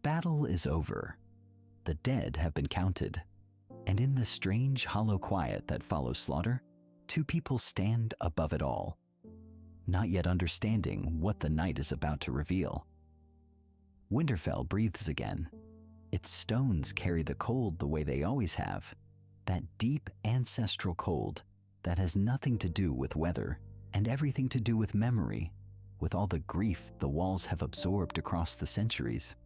battle is over. The dead have been counted. And in the strange, hollow quiet that follows slaughter, two people stand above it all, not yet understanding what the night is about to reveal. Winterfell breathes again. Its stones carry the cold the way they always have, that deep ancestral cold that has nothing to do with weather and everything to do with memory, with all the grief the walls have absorbed across the centuries.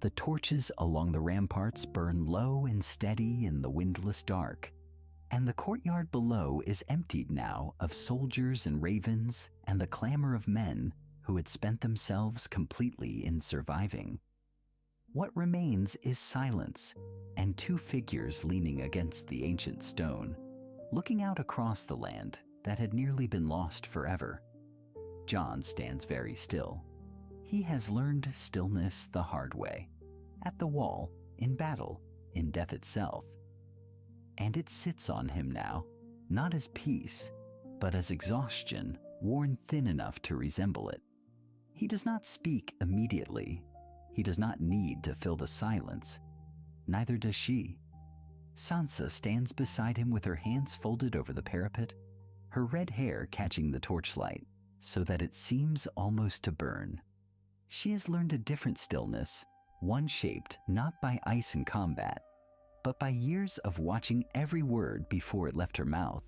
The torches along the ramparts burn low and steady in the windless dark, and the courtyard below is emptied now of soldiers and ravens and the clamor of men who had spent themselves completely in surviving. What remains is silence and two figures leaning against the ancient stone, looking out across the land that had nearly been lost forever. Jon stands very still. He has learned stillness the hard way, at the wall, in battle, in death itself. And it sits on him now, not as peace, but as exhaustion worn thin enough to resemble it. He does not speak immediately. He does not need to fill the silence. Neither does she. Sansa stands beside him with her hands folded over the parapet, her red hair catching the torchlight so that it seems almost to burn. She has learned a different stillness, one shaped not by ice and combat, but by years of watching every word before it left her mouth,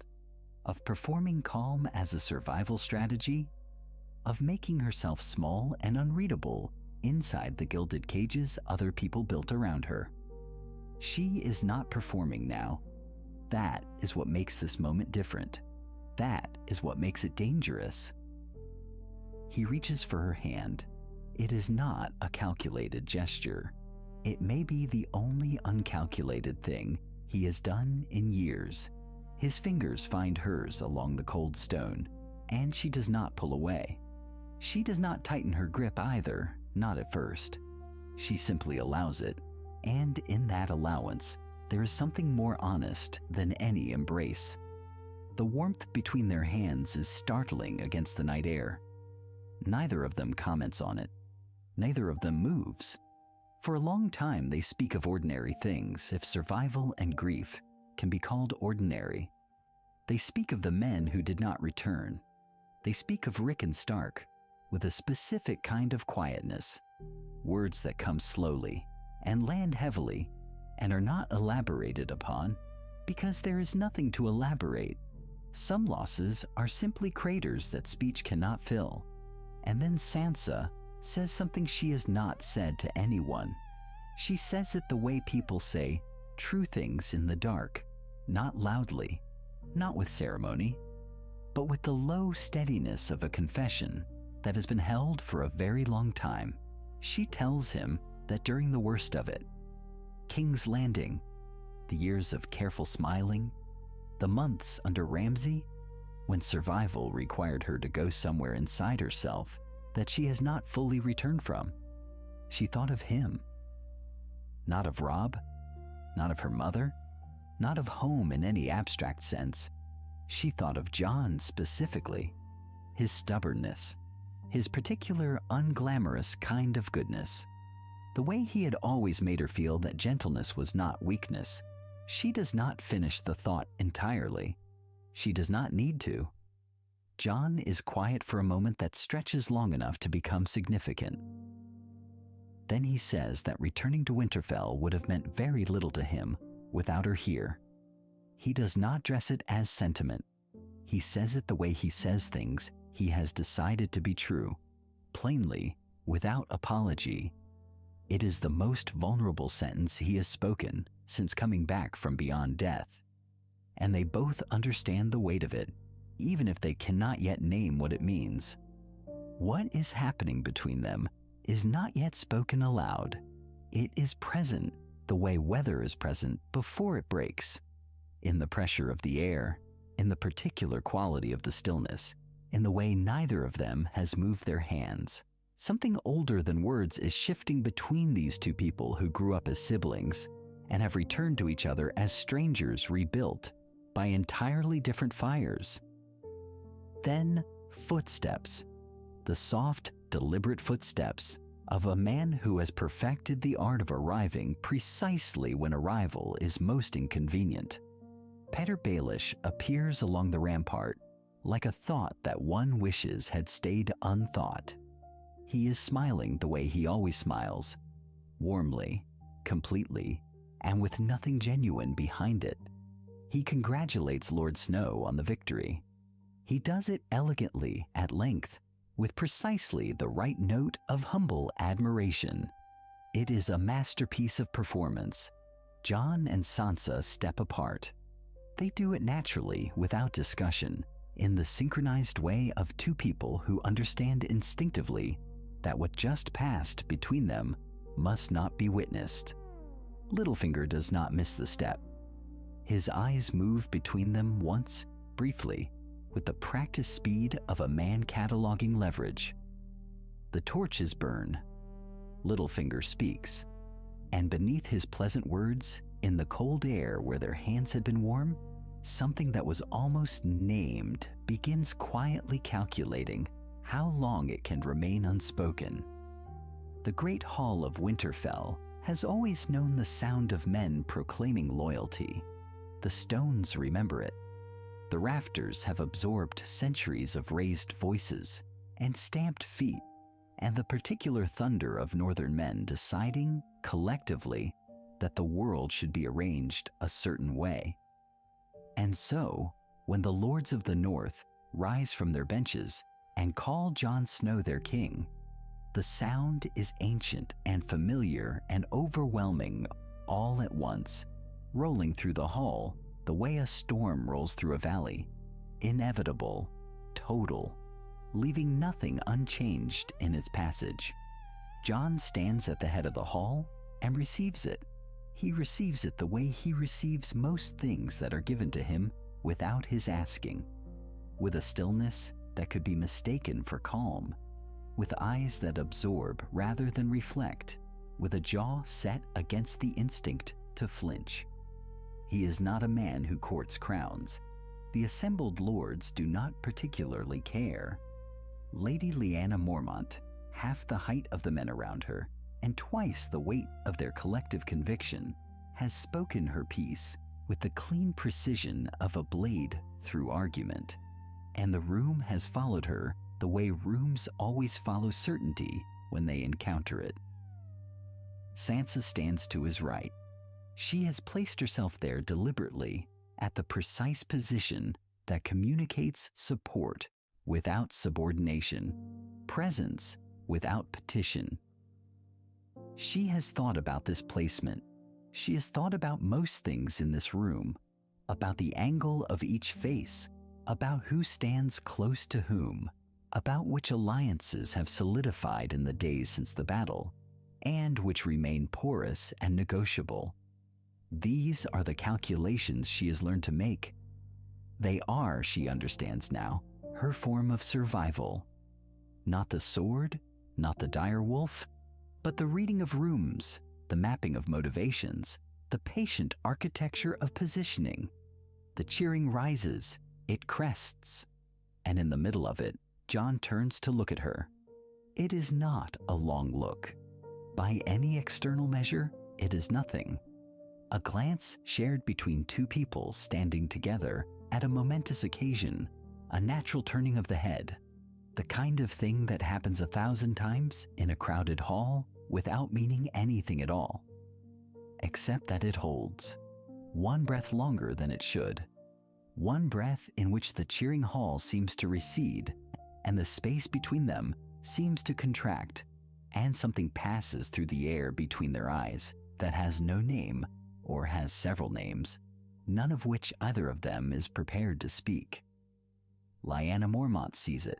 of performing calm as a survival strategy, of making herself small and unreadable inside the gilded cages other people built around her. She is not performing now. That is what makes this moment different. That is what makes it dangerous. He reaches for her hand. It is not a calculated gesture. It may be the only uncalculated thing he has done in years. His fingers find hers along the cold stone, and she does not pull away. She does not tighten her grip either, not at first. She simply allows it, and in that allowance, there is something more honest than any embrace. The warmth between their hands is startling against the night air. Neither of them comments on it. Neither of them moves. For a long time they speak of ordinary things, if survival and grief can be called ordinary. They speak of the men who did not return. They speak of Rick and Stark with a specific kind of quietness, words that come slowly and land heavily and are not elaborated upon because there is nothing to elaborate. Some losses are simply craters that speech cannot fill. And then Sansa says something she has not said to anyone. She says it the way people say true things in the dark, not loudly, not with ceremony, but with the low steadiness of a confession that has been held for a very long time. She tells him that during the worst of it, King's Landing, the years of careful smiling, the months under Ramsay, when survival required her to go somewhere inside herself that she has not fully returned from, she thought of him. Not of Robb, not of her mother, not of home in any abstract sense. She thought of Jon specifically, his stubbornness, his particular unglamorous kind of goodness, the way he had always made her feel that gentleness was not weakness. She does not finish the thought entirely. She does not need to. Jon is quiet for a moment that stretches long enough to become significant. Then he says that returning to Winterfell would have meant very little to him without her here. He does not dress it as sentiment. He says it the way he says things he has decided to be true, plainly, without apology. It is the most vulnerable sentence he has spoken since coming back from beyond death. And they both understand the weight of it, even if they cannot yet name what it means. What is happening between them is not yet spoken aloud. It is present the way weather is present before it breaks, in the pressure of the air, in the particular quality of the stillness, in the way neither of them has moved their hands. Something older than words is shifting between these two people who grew up as siblings and have returned to each other as strangers rebuilt by entirely different fires. Then footsteps, the soft, deliberate footsteps of a man who has perfected the art of arriving precisely when arrival is most inconvenient. Petyr Baelish appears along the rampart like a thought that one wishes had stayed unthought. He is smiling the way he always smiles, warmly, completely, and with nothing genuine behind it. He congratulates Lord Snow on the victory. He does it elegantly at length, with precisely the right note of humble admiration. It is a masterpiece of performance. Jon and Sansa step apart. They do it naturally, without discussion, in the synchronized way of two people who understand instinctively that what just passed between them must not be witnessed. Littlefinger does not miss the step. His eyes move between them once, briefly, with the practiced speed of a man cataloging leverage. The torches burn. Littlefinger speaks, and beneath his pleasant words, in the cold air where their hands had been warm, something that was almost named begins quietly calculating how long it can remain unspoken. The great hall of Winterfell has always known the sound of men proclaiming loyalty. The stones remember it. The rafters have absorbed centuries of raised voices and stamped feet, and the particular thunder of northern men deciding, collectively, that the world should be arranged a certain way. And so, when the lords of the north rise from their benches and call Jon Snow their king, the sound is ancient and familiar and overwhelming all at once, rolling through the hall the way a storm rolls through a valley, inevitable, total, leaving nothing unchanged in its passage. Jon stands at the head of the hall and receives it. He receives it the way he receives most things that are given to him without his asking, with a stillness that could be mistaken for calm, with eyes that absorb rather than reflect, with a jaw set against the instinct to flinch. He is not a man who courts crowns. The assembled lords do not particularly care. Lady Lyanna Mormont, half the height of the men around her, and twice the weight of their collective conviction, has spoken her piece with the clean precision of a blade through argument, and the room has followed her the way rooms always follow certainty when they encounter it. Sansa stands to his right. She has placed herself there deliberately at the precise position that communicates support without subordination, presence without petition. She has thought about this placement. She has thought about most things in this room, about the angle of each face, about who stands close to whom, about which alliances have solidified in the days since the battle, and which remain porous and negotiable. These are the calculations she has learned to make. They are, she understands now, her form of survival. Not the sword, not the dire wolf, but the reading of rooms, the mapping of motivations, the patient architecture of positioning. The cheering rises, it crests, and in the middle of it, Jon turns to look at her. It is not a long look. By any external measure, it is nothing. A glance shared between two people standing together at a momentous occasion, a natural turning of the head, the kind of thing that happens 1,000 times in a crowded hall without meaning anything at all, except that it holds one breath longer than it should, one breath in which the cheering hall seems to recede and the space between them seems to contract, and something passes through the air between their eyes that has no name, or has several names, none of which either of them is prepared to speak. Lyanna Mormont sees it.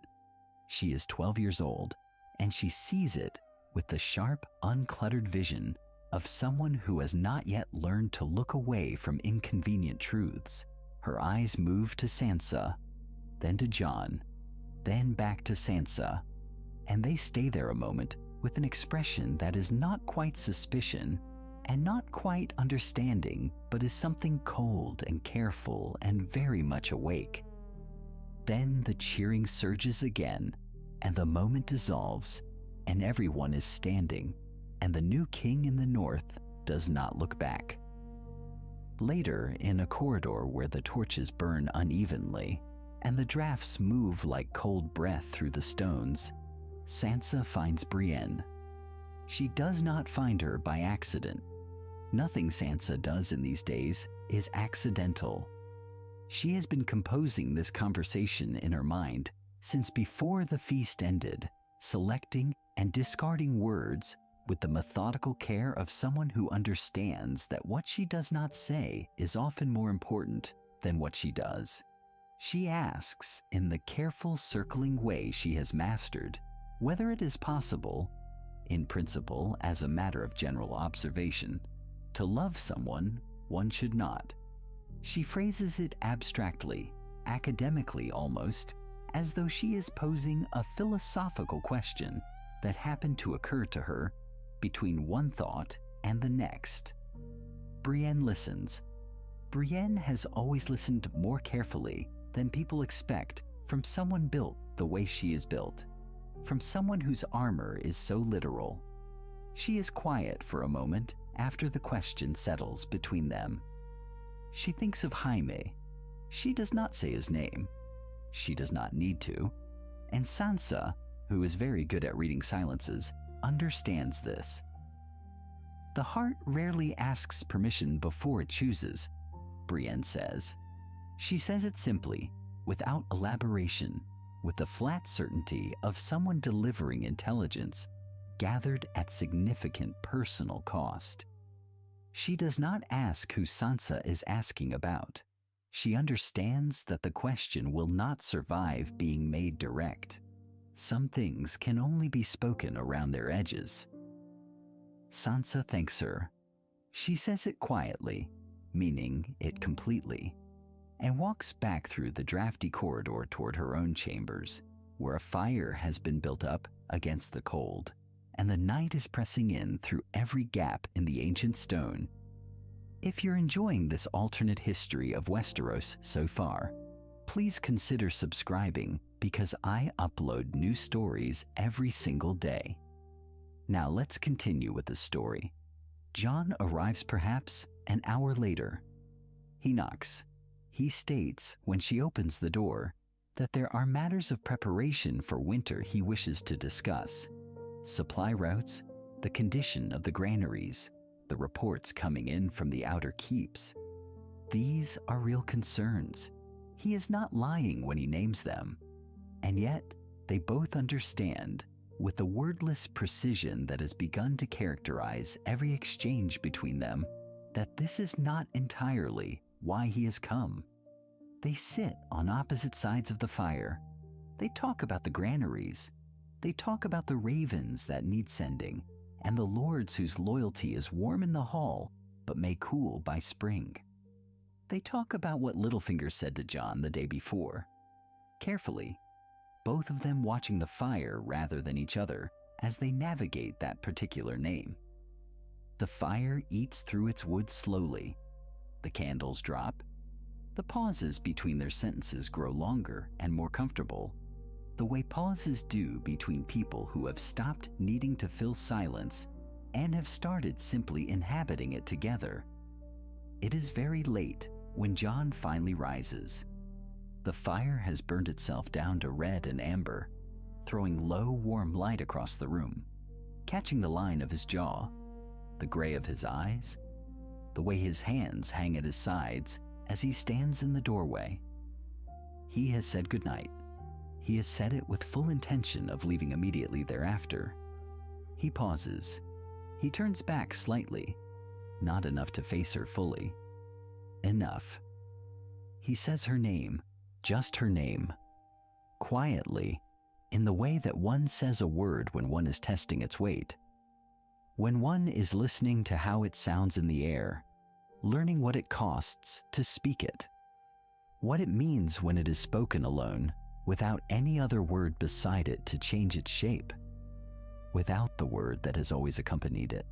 She is 12 years old, and she sees it with the sharp, uncluttered vision of someone who has not yet learned to look away from inconvenient truths. Her eyes move to Sansa, then to Jon, then back to Sansa, and they stay there a moment with an expression that is not quite suspicion and not quite understanding, but is something cold and careful and very much awake. Then the cheering surges again, and the moment dissolves, and everyone is standing, and the new king in the north does not look back. Later, in a corridor where the torches burn unevenly, and the drafts move like cold breath through the stones, Sansa finds Brienne. She does not find her by accident. Nothing Sansa does in these days is accidental. She has been composing this conversation in her mind since before the feast ended, selecting and discarding words with the methodical care of someone who understands that what she does not say is often more important than what she does. She asks, in the careful circling way she has mastered, whether it is possible, in principle as a matter of general observation, to love someone one should not. She phrases it abstractly, academically almost, as though she is posing a philosophical question that happened to occur to her between one thought and the next. Brienne listens. Brienne has always listened more carefully than people expect from someone built the way she is built, from someone whose armor is so literal. She is quiet for a moment after the question settles between them. She thinks of Jaime. She does not say his name. She does not need to. And Sansa, who is very good at reading silences, understands this. The heart rarely asks permission before it chooses, Brienne says. She says it simply, without elaboration, with the flat certainty of someone delivering intelligence gathered at significant personal cost. She does not ask who Sansa is asking about. She understands that the question will not survive being made direct. Some things can only be spoken around their edges. Sansa thanks her. She says it quietly, meaning it completely, and walks back through the drafty corridor toward her own chambers, where a fire has been built up against the cold, and the night is pressing in through every gap in the ancient stone. If you're enjoying this alternate history of Westeros so far, please consider subscribing because I upload new stories every single day. Now let's continue with the story. Jon arrives perhaps an hour later. He knocks. He states, when she opens the door, that there are matters of preparation for winter he wishes to discuss. Supply routes, the condition of the granaries, the reports coming in from the outer keeps. These are real concerns. He is not lying when he names them. And yet, they both understand, with the wordless precision that has begun to characterize every exchange between them, that this is not entirely why he has come. They sit on opposite sides of the fire. They talk about the granaries. They talk about the ravens that need sending, and the lords whose loyalty is warm in the hall but may cool by spring. They talk about what Littlefinger said to Jon the day before. Carefully, both of them watching the fire rather than each other as they navigate that particular name. The fire eats through its wood slowly. The candles drop. The pauses between their sentences grow longer and more comfortable, the way pauses do between people who have stopped needing to fill silence and have started simply inhabiting it together. It is very late when Jon finally rises. The fire has burned itself down to red and amber, throwing low, warm light across the room, catching the line of his jaw, the gray of his eyes, the way his hands hang at his sides as he stands in the doorway. He has said goodnight. He has said it with full intention of leaving immediately thereafter. He pauses. He turns back slightly, not enough to face her fully. Enough. He says her name, just her name, quietly, in the way that one says a word when one is testing its weight. When one is listening to how it sounds in the air, learning what it costs to speak it, what it means when it is spoken alone, without any other word beside it to change its shape, without the word that has always accompanied it,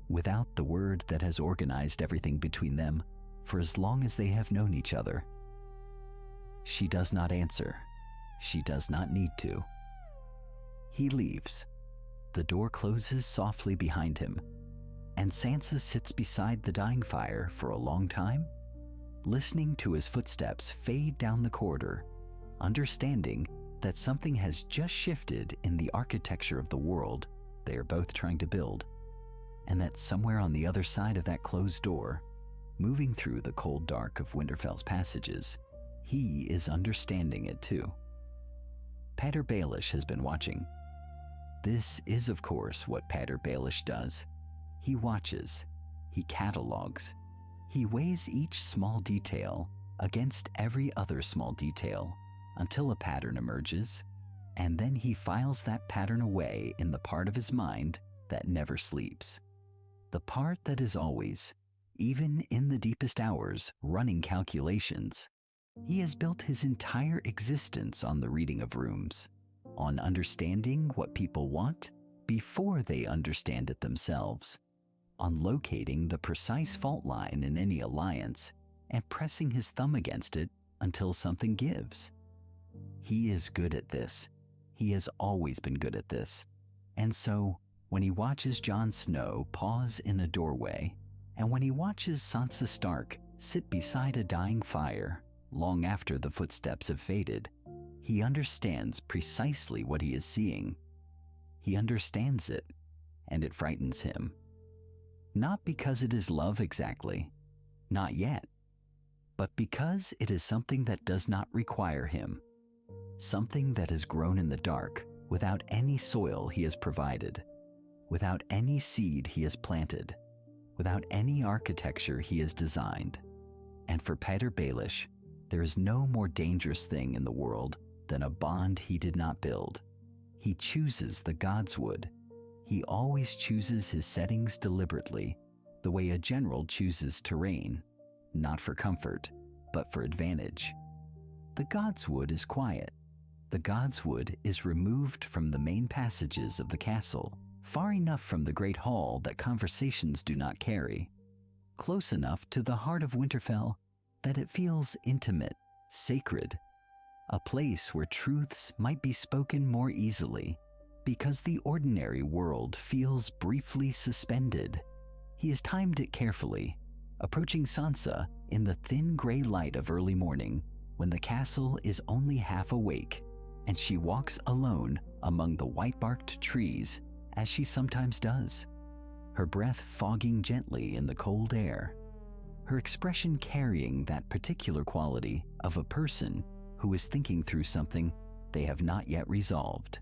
without the word that has organized everything between them for as long as they have known each other. She does not answer. She does not need to. He leaves. The door closes softly behind him, and Sansa sits beside the dying fire for a long time, listening to his footsteps fade down the corridor, understanding that something has just shifted in the architecture of the world they are both trying to build, and that somewhere on the other side of that closed door, moving through the cold dark of Winterfell's passages, he is understanding it too. Pater Baelish has been watching. This is, of course, what Pater Baelish does. He watches, he catalogs, he weighs each small detail against every other small detail until a pattern emerges, and then he files that pattern away in the part of his mind that never sleeps. The part that is always, even in the deepest hours, running calculations. He has built his entire existence on the reading of rooms, on understanding what people want before they understand it themselves, on locating the precise fault line in any alliance and pressing his thumb against it until something gives. He is good at this. He has always been good at this. And so, when he watches Jon Snow pause in a doorway, and when he watches Sansa Stark sit beside a dying fire long after the footsteps have faded, he understands precisely what he is seeing. He understands it, and it frightens him. Not because it is love exactly, not yet, but because it is something that does not require him, something that has grown in the dark without any soil he has provided, without any seed he has planted, without any architecture he has designed. And for Pater Baelish, there is no more dangerous thing in the world than a bond he did not build. He chooses the gods would. He always chooses his settings deliberately, the way a general chooses terrain, not for comfort, but for advantage. The godswood is quiet. The godswood is removed from the main passages of the castle, far enough from the great hall that conversations do not carry, close enough to the heart of Winterfell that it feels intimate, sacred, a place where truths might be spoken more easily, because the ordinary world feels briefly suspended. He has timed it carefully, approaching Sansa in the thin gray light of early morning when the castle is only half awake and she walks alone among the white-barked trees as she sometimes does, her breath fogging gently in the cold air, her expression carrying that particular quality of a person who is thinking through something they have not yet resolved.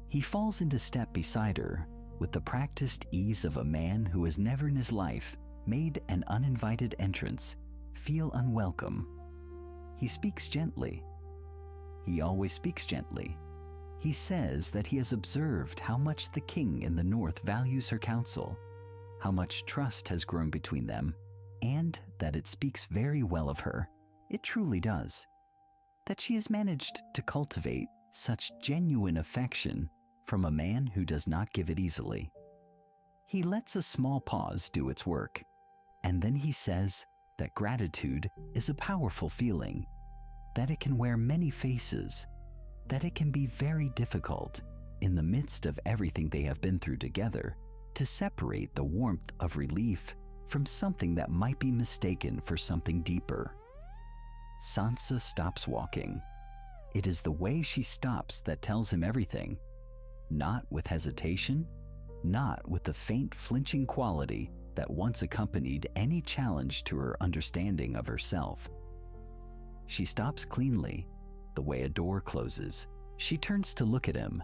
He falls into step beside her with the practiced ease of a man who has never in his life made an uninvited entrance feel unwelcome. He speaks gently. He always speaks gently. He says that he has observed how much the king in the north values her counsel, how much trust has grown between them, and that it speaks very well of her. It truly does. That she has managed to cultivate such genuine affection from a man who does not give it easily. He lets a small pause do its work, and then he says that gratitude is a powerful feeling, that it can wear many faces, that it can be very difficult, in the midst of everything they have been through together, to separate the warmth of relief from something that might be mistaken for something deeper. Sansa stops walking. It is the way she stops that tells him everything, not with hesitation, not with the faint flinching quality that once accompanied any challenge to her understanding of herself. She stops cleanly, the way a door closes. She turns to look at him,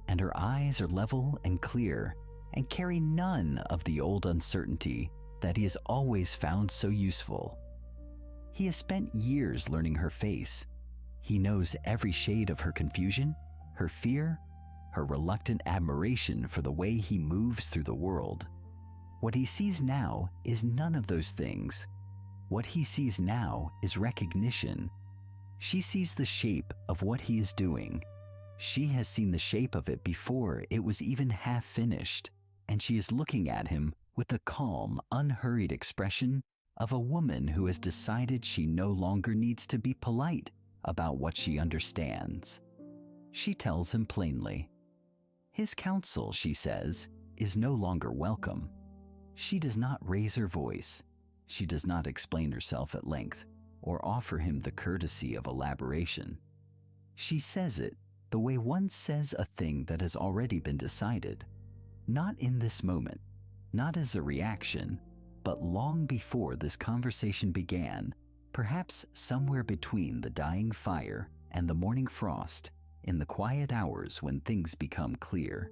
and her eyes are level and clear and carry none of the old uncertainty that he has always found so useful. He has spent years learning her face. He knows every shade of her confusion, her fear, her reluctant admiration for the way he moves through the world. What he sees now is none of those things. What he sees now is recognition. She sees the shape of what he is doing. She has seen the shape of it before it was even half finished, and she is looking at him with the calm, unhurried expression of a woman who has decided she no longer needs to be polite about what she understands. She tells him plainly, His counsel, she says, is no longer welcome. She does not raise her voice. She does not explain herself at length or offer him the courtesy of elaboration. She says it the way one says a thing that has already been decided, not in this moment, not as a reaction, but long before this conversation began, perhaps somewhere between the dying fire and the morning frost, in the quiet hours when things become clear.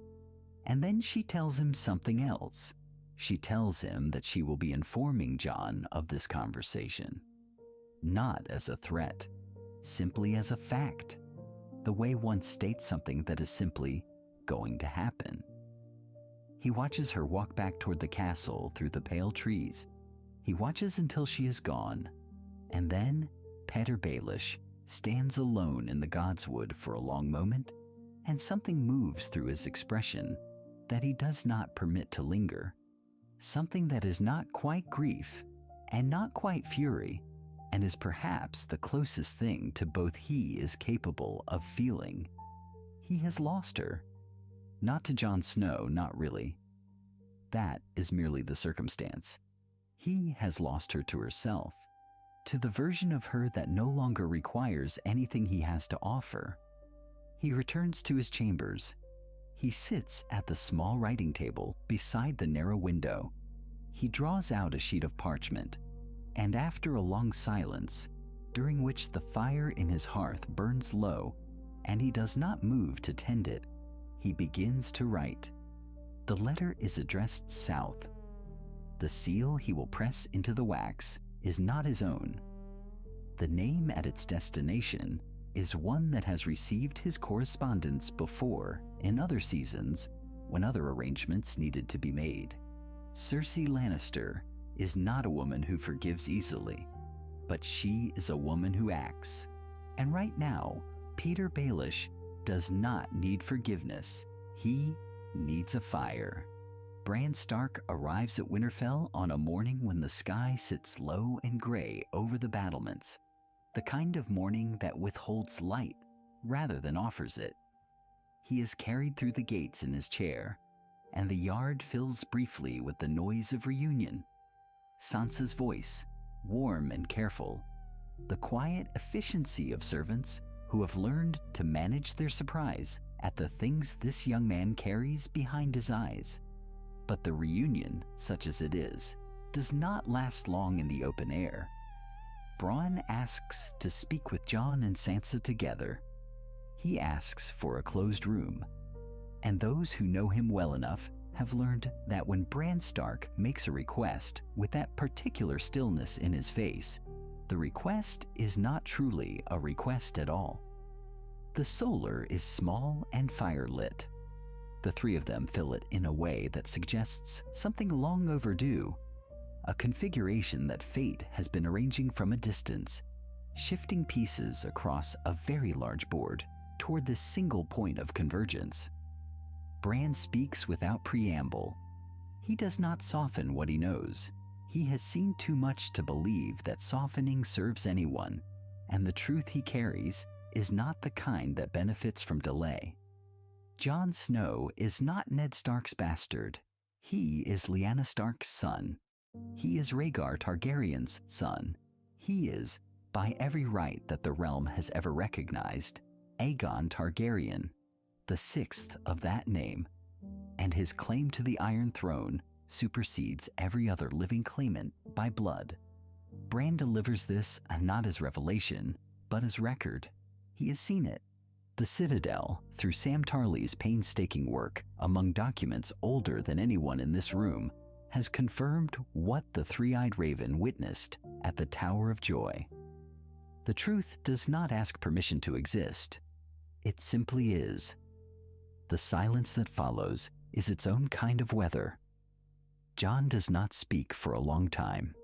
And then she tells him something else. She tells him that she will be informing Jon of this conversation, not as a threat, simply as a fact, the way one states something that is simply going to happen. He watches her walk back toward the castle through the pale trees. He watches until she is gone, and then Petyr Baelish stands alone in the godswood for a long moment, and something moves through his expression that he does not permit to linger, something that is not quite grief and not quite fury, and is perhaps the closest thing to both he is capable of feeling. He has lost her. Not to Jon Snow, not really. That is merely the circumstance. He has lost her to herself, to the version of her that no longer requires anything he has to offer. He returns to his chambers. He sits at the small writing table beside the narrow window. He draws out a sheet of parchment, and after a long silence, during which the fire in his hearth burns low and he does not move to tend it, he begins to write. The letter is addressed south. The seal he will press into the wax is not his own. The name at its destination is one that has received his correspondence before in other seasons when other arrangements needed to be made. Cersei Lannister is not a woman who forgives easily, but she is a woman who acts. And right now, Petyr Baelish does not need forgiveness. He needs a fire. Bran Stark arrives at Winterfell on a morning when the sky sits low and gray over the battlements, the kind of morning that withholds light rather than offers it. He is carried through the gates in his chair, and the yard fills briefly with the noise of reunion. Sansa's voice, warm and careful, the quiet efficiency of servants who have learned to manage their surprise at the things this young man carries behind his eyes. But the reunion, such as it is, does not last long in the open air. Bronn asks to speak with Jon and Sansa together. He asks for a closed room, and those who know him well enough have learned that when Bran Stark makes a request with that particular stillness in his face, the request is not truly a request at all. The solar is small and fire-lit. The three of them fill it in a way that suggests something long overdue, a configuration that fate has been arranging from a distance, shifting pieces across a very large board toward this single point of convergence. Bran speaks without preamble. He does not soften what he knows. He has seen too much to believe that softening serves anyone, and the truth he carries is not the kind that benefits from delay. Jon Snow is not Ned Stark's bastard. He is Lyanna Stark's son. He is Rhaegar Targaryen's son. He is, by every right that the realm has ever recognized, Aegon Targaryen, the sixth of that name, and his claim to the Iron Throne supersedes every other living claimant by blood. Bran delivers this not as revelation, but as record. He has seen it. The Citadel, through Sam Tarly's painstaking work among documents older than anyone in this room, has confirmed what the three-eyed raven witnessed at the Tower of Joy. The truth does not ask permission to exist. It simply is. The silence that follows is its own kind of weather. Jon does not speak for a long time.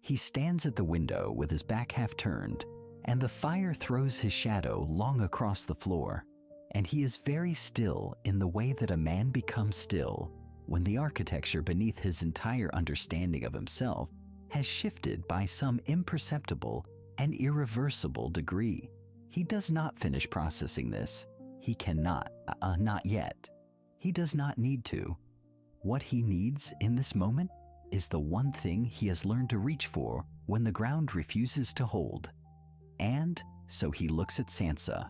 He stands at the window with his back half turned, and the fire throws his shadow long across the floor, and he is very still in the way that a man becomes still when the architecture beneath his entire understanding of himself has shifted by some imperceptible and irreversible degree. He does not finish processing this. He cannot, not yet. He does not need to. What he needs in this moment is the one thing he has learned to reach for when the ground refuses to hold. And so he looks at Sansa.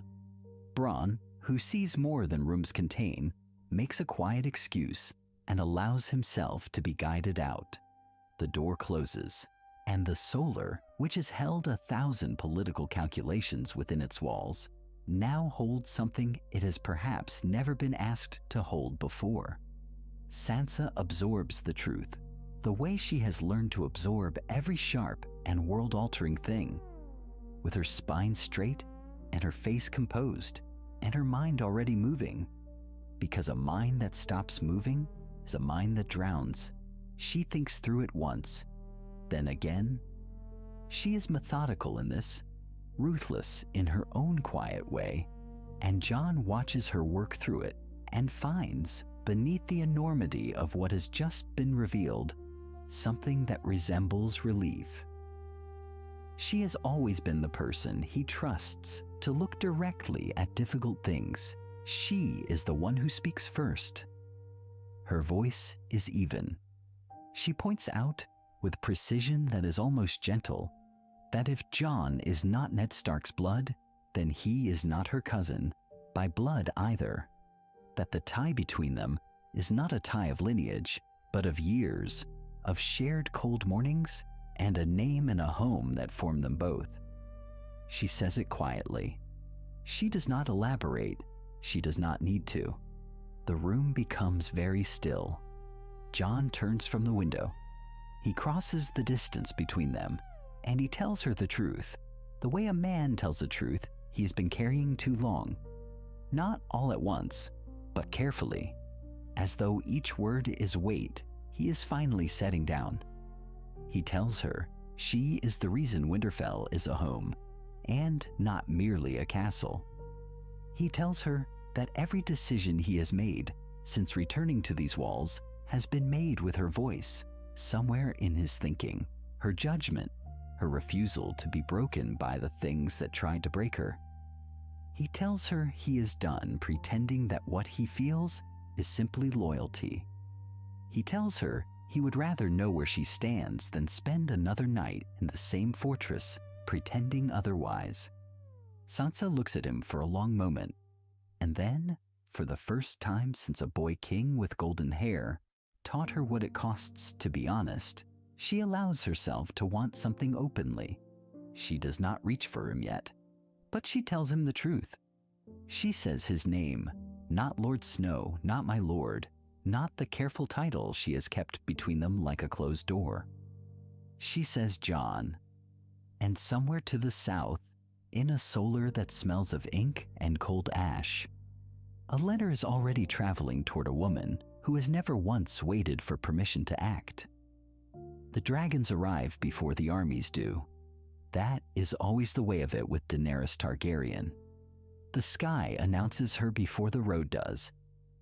Bran, who sees more than rooms contain, makes a quiet excuse and allows himself to be guided out. The door closes, and the solar, which has held 1,000 political calculations within its walls, now holds something it has perhaps never been asked to hold before. Sansa absorbs the truth, the way she has learned to absorb every sharp and world-altering thing. With her spine straight and her face composed and her mind already moving. Because a mind that stops moving is a mind that drowns. She thinks through it once, then again. She is methodical in this, ruthless in her own quiet way, and Jon watches her work through it and finds, beneath the enormity of what has just been revealed, something that resembles relief. She has always been the person he trusts to look directly at difficult things. She is the one who speaks first. Her voice is even. She points out, with precision that is almost gentle, that if Jon is not Ned Stark's blood, then he is not her cousin, by blood either. That the tie between them is not a tie of lineage, but of years, of shared cold mornings, and a name and a home that form them both. She says it quietly. She does not elaborate. She does not need to. The room becomes very still. Jon turns from the window. He crosses the distance between them, and he tells her the truth, the way a man tells the truth he has been carrying too long. Not all at once, but carefully, as though each word is weight he is finally setting down. He tells her she is the reason Winterfell is a home, and not merely a castle. He tells her that every decision he has made since returning to these walls has been made with her voice, somewhere in his thinking, her judgment, her refusal to be broken by the things that tried to break her. He tells her he is done pretending that what he feels is simply loyalty. He tells her he would rather know where she stands than spend another night in the same fortress pretending otherwise. Sansa looks at him for a long moment, and then, for the first time since a boy king with golden hair taught her what it costs to be honest, she allows herself to want something openly. She does not reach for him yet, but she tells him the truth. She says his name, not Lord Snow, not my lord, not the careful title she has kept between them like a closed door. She says Jon, and somewhere to the south, in a solar that smells of ink and cold ash, a letter is already traveling toward a woman who has never once waited for permission to act. The dragons arrive before the armies do. That is always the way of it with Daenerys Targaryen. The sky announces her before the road does,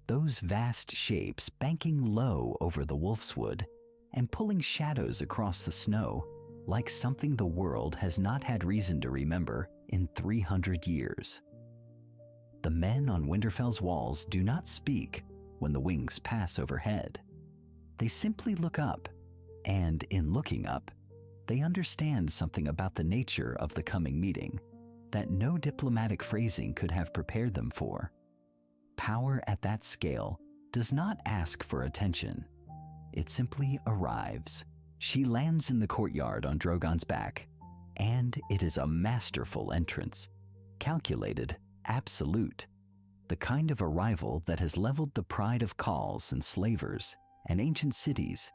those vast shapes banking low over the Wolfswood and pulling shadows across the snow like something the world has not had reason to remember in 300 years. The men on Winterfell's walls do not speak when the wings pass overhead. They simply look up, and in looking up, they understand something about the nature of the coming meeting that no diplomatic phrasing could have prepared them for. Power at that scale does not ask for attention. It simply arrives. She lands in the courtyard on Drogon's back, and it is a masterful entrance, calculated, absolute, the kind of arrival that has leveled the pride of Khals and slavers and ancient cities.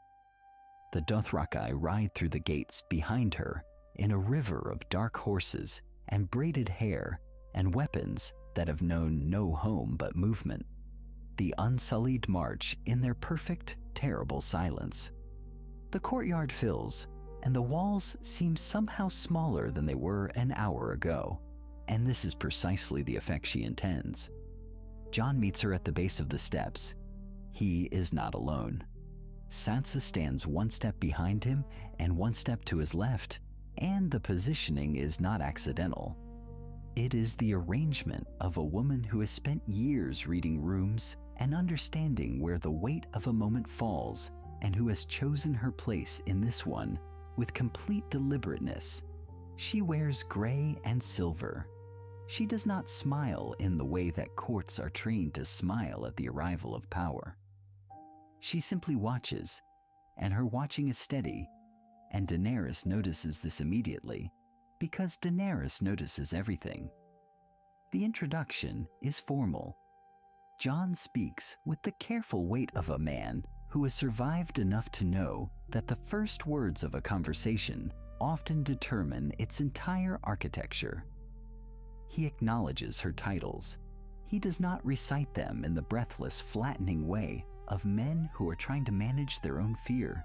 The Dothraki ride through the gates behind her in a river of dark horses and braided hair and weapons that have known no home but movement. The unsullied march in their perfect, terrible silence. The courtyard fills, and the walls seem somehow smaller than they were an hour ago, and this is precisely the effect she intends. Jon meets her at the base of the steps. He is not alone. Sansa stands one step behind him and one step to his left, and the positioning is not accidental. It is the arrangement of a woman who has spent years reading rooms and understanding where the weight of a moment falls and who has chosen her place in this one with complete deliberateness. She wears gray and silver. She does not smile in the way that courts are trained to smile at the arrival of power. She simply watches, and her watching is steady, and Daenerys notices this immediately, because Daenerys notices everything. The introduction is formal. Jon speaks with the careful weight of a man who has survived enough to know that the first words of a conversation often determine its entire architecture. He acknowledges her titles. He does not recite them in the breathless, flattening way of men who are trying to manage their own fear.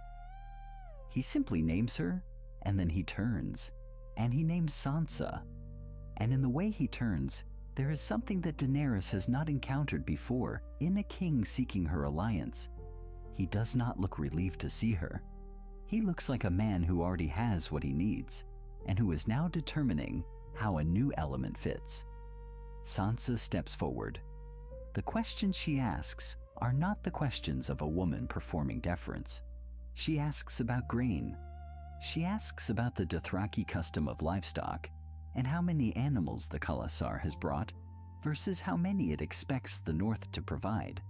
He simply names her, and then he turns, and he names Sansa. And in the way he turns, there is something that Daenerys has not encountered before in a king seeking her alliance. He does not look relieved to see her. He looks like a man who already has what he needs, and who is now determining how a new element fits. Sansa steps forward. The questions she asks are not the questions of a woman performing deference. She asks about grain. She asks about the Dothraki custom of livestock and how many animals the Khalasar has brought versus how many it expects the North to provide.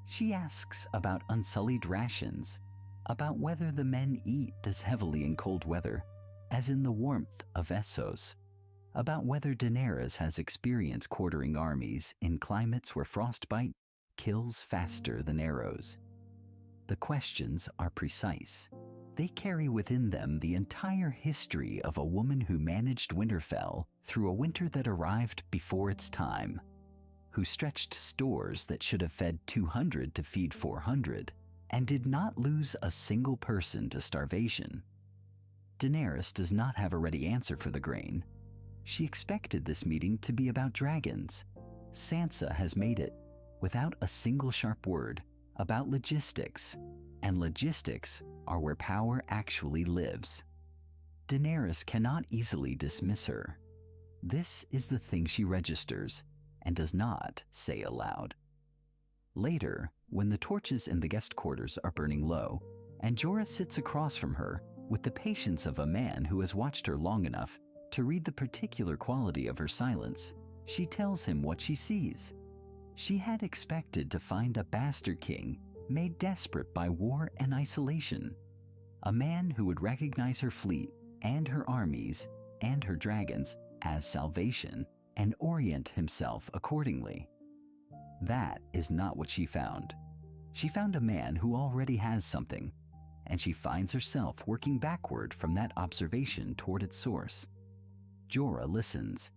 She asks about unsullied rations, about whether the men eat as heavily in cold weather as in the warmth of Essos, about whether Daenerys has experience quartering armies in climates where frostbite kills faster than arrows. The questions are precise. They carry within them the entire history of a woman who managed Winterfell through a winter that arrived before its time, who stretched stores that should have fed 200 to feed 400, and did not lose a single person to starvation. Daenerys does not have a ready answer for the grain. She expected this meeting to be about dragons. Sansa has made it, without a single sharp word, about logistics, and logistics are where power actually lives. Daenerys cannot easily dismiss her. This is the thing she registers and does not say aloud. Later, when the torches in the guest quarters are burning low, and Jorah sits across from her with the patience of a man who has watched her long enough to read the particular quality of her silence, she tells him what she sees. She had expected to find a bastard king made desperate by war and isolation, a man who would recognize her fleet and her armies and her dragons as salvation and orient himself accordingly. That is not what she found. She found a man who already has something, and she finds herself working backward from that observation toward its source. Jorah listens.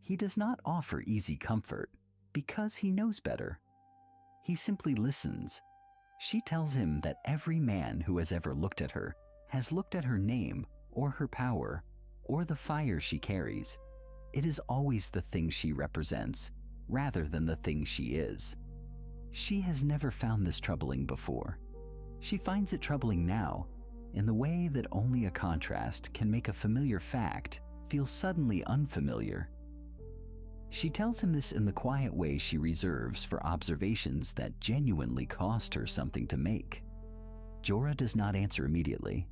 He does not offer easy comfort because he knows better. He simply listens. She tells him that every man who has ever looked at her has looked at her name or her power or the fire she carries. It is always the thing she represents rather than the thing she is. She has never found this troubling before. She finds it troubling now in the way that only a contrast can make a familiar fact feel suddenly unfamiliar. She tells him this in the quiet way she reserves for observations that genuinely cost her something to make. Jorah does not answer immediately.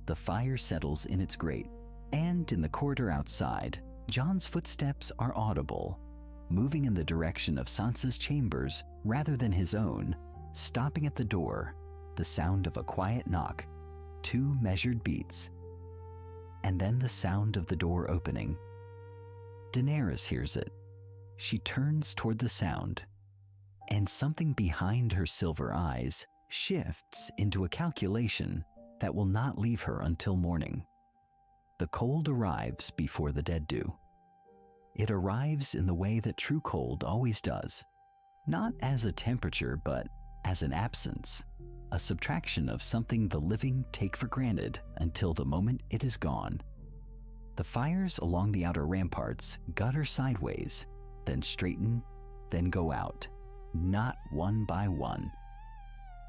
The fire settles in its grate, and in the corridor outside, Jon's footsteps are audible, moving in the direction of Sansa's chambers rather than his own, stopping at the door, the sound of a quiet knock, 2 measured beats, and then the sound of the door opening. Daenerys hears it. She turns toward the sound, and something behind her silver eyes shifts into a calculation that will not leave her until morning. The cold arrives before the dead do. It arrives in the way that true cold always does, not as a temperature but as an absence, a subtraction of something the living take for granted until the moment it is gone. The fires along the outer ramparts gutter sideways, then straighten, then go out, not one by one.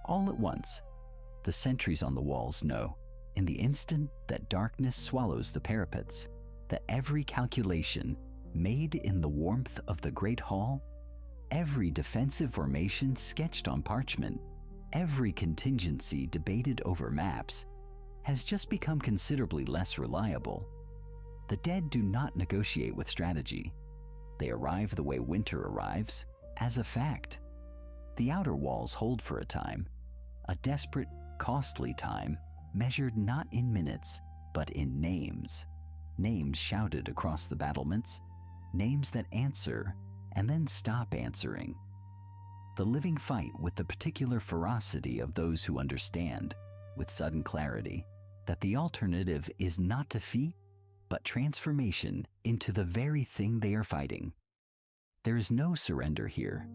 All at once, the sentries on the walls know, in the instant that darkness swallows the parapets, that every calculation made in the warmth of the great hall every defensive formation sketched on parchment, every contingency debated over maps, has just become considerably less reliable. The dead do not negotiate with strategy. They arrive the way winter arrives, as a fact. The outer walls hold for a time, a desperate, costly time, measured not in minutes, but in names. Names shouted across the battlements, names that answer and then stop answering. The living fight with the particular ferocity of those who understand, with sudden clarity, that the alternative is not defeat, but transformation into the very thing they are fighting. There is no surrender here.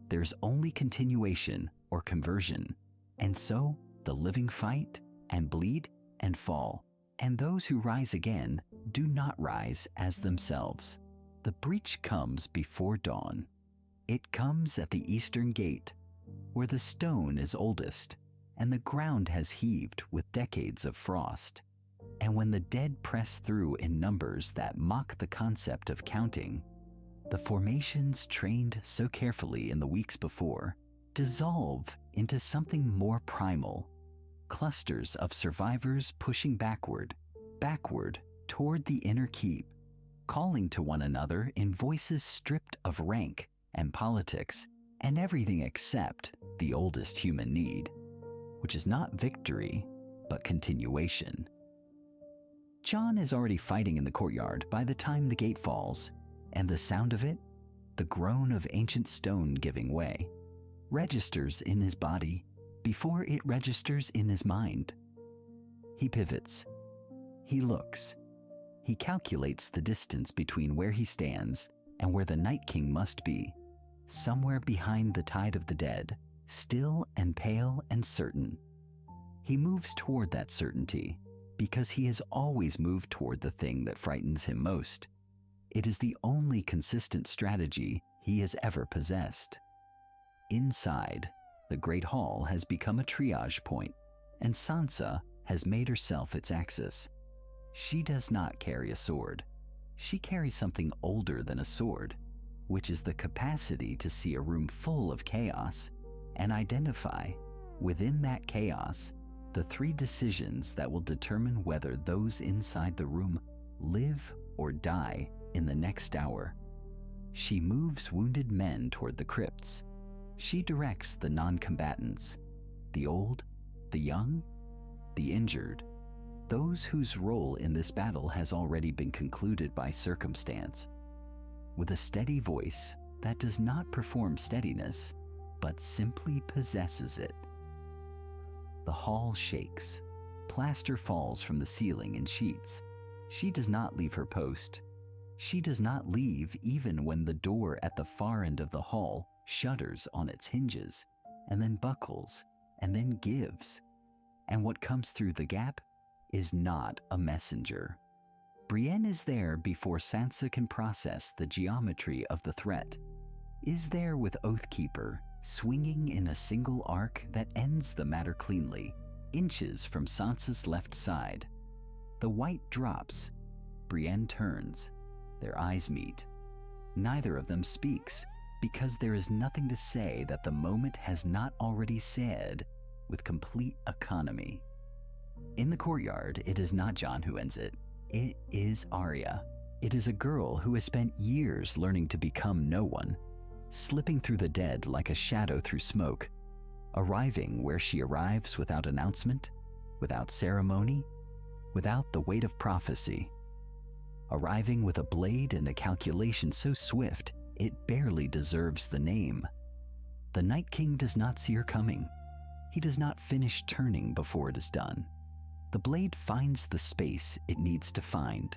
There is only continuation or conversion. And so, the living fight and bleed and fall, and those who rise again do not rise as themselves. The breach comes before dawn. It comes at the eastern gate, where the stone is oldest, and the ground has heaved with decades of frost. And when the dead press through in numbers that mock the concept of counting, the formations trained so carefully in the weeks before dissolve into something more primal, clusters of survivors pushing backward toward the inner keep, calling to one another in voices stripped of rank and politics and everything except the oldest human need, which is not victory, but continuation. Jon is already fighting in the courtyard by the time the gate falls, and the sound of it, the groan of ancient stone giving way, registers in his body before it registers in his mind. He pivots. He looks. He calculates the distance between where he stands and where the Night King must be, somewhere behind the tide of the dead, still and pale and certain. He moves toward that certainty because he has always moved toward the thing that frightens him most. It is the only consistent strategy he has ever possessed. Inside, the Great Hall has become a triage point, and Sansa has made herself its axis. She does not carry a sword. She carries something older than a sword, which is the capacity to see a room full of chaos and identify, within that chaos, the three decisions that will determine whether those inside the room live or die in the next hour. She moves wounded men toward the crypts. She directs the non-combatants, the old, the young, the injured, those whose role in this battle has already been concluded by circumstance. With a steady voice that does not perform steadiness, but simply possesses it. The hall shakes. Plaster falls from the ceiling in sheets. She does not leave her post. She does not leave even when the door at the far end of the hall shudders on its hinges, and then buckles, and then gives. And what comes through the gap is not a messenger. Brienne is there before Sansa can process the geometry of the threat, is there with Oathkeeper, swinging in a single arc that ends the matter cleanly, inches from Sansa's left side. The white drops. Brienne turns. Their eyes meet. Neither of them speaks, because there is nothing to say that the moment has not already said with complete economy. In the courtyard, it is not Jon who ends it. It is Arya. It is a girl who has spent years learning to become no one, slipping through the dead like a shadow through smoke, arriving where she arrives without announcement, without ceremony, without the weight of prophecy, arriving with a blade and a calculation so swift it barely deserves the name. The Night King does not see her coming. He does not finish turning before it is done. The blade finds the space it needs to find,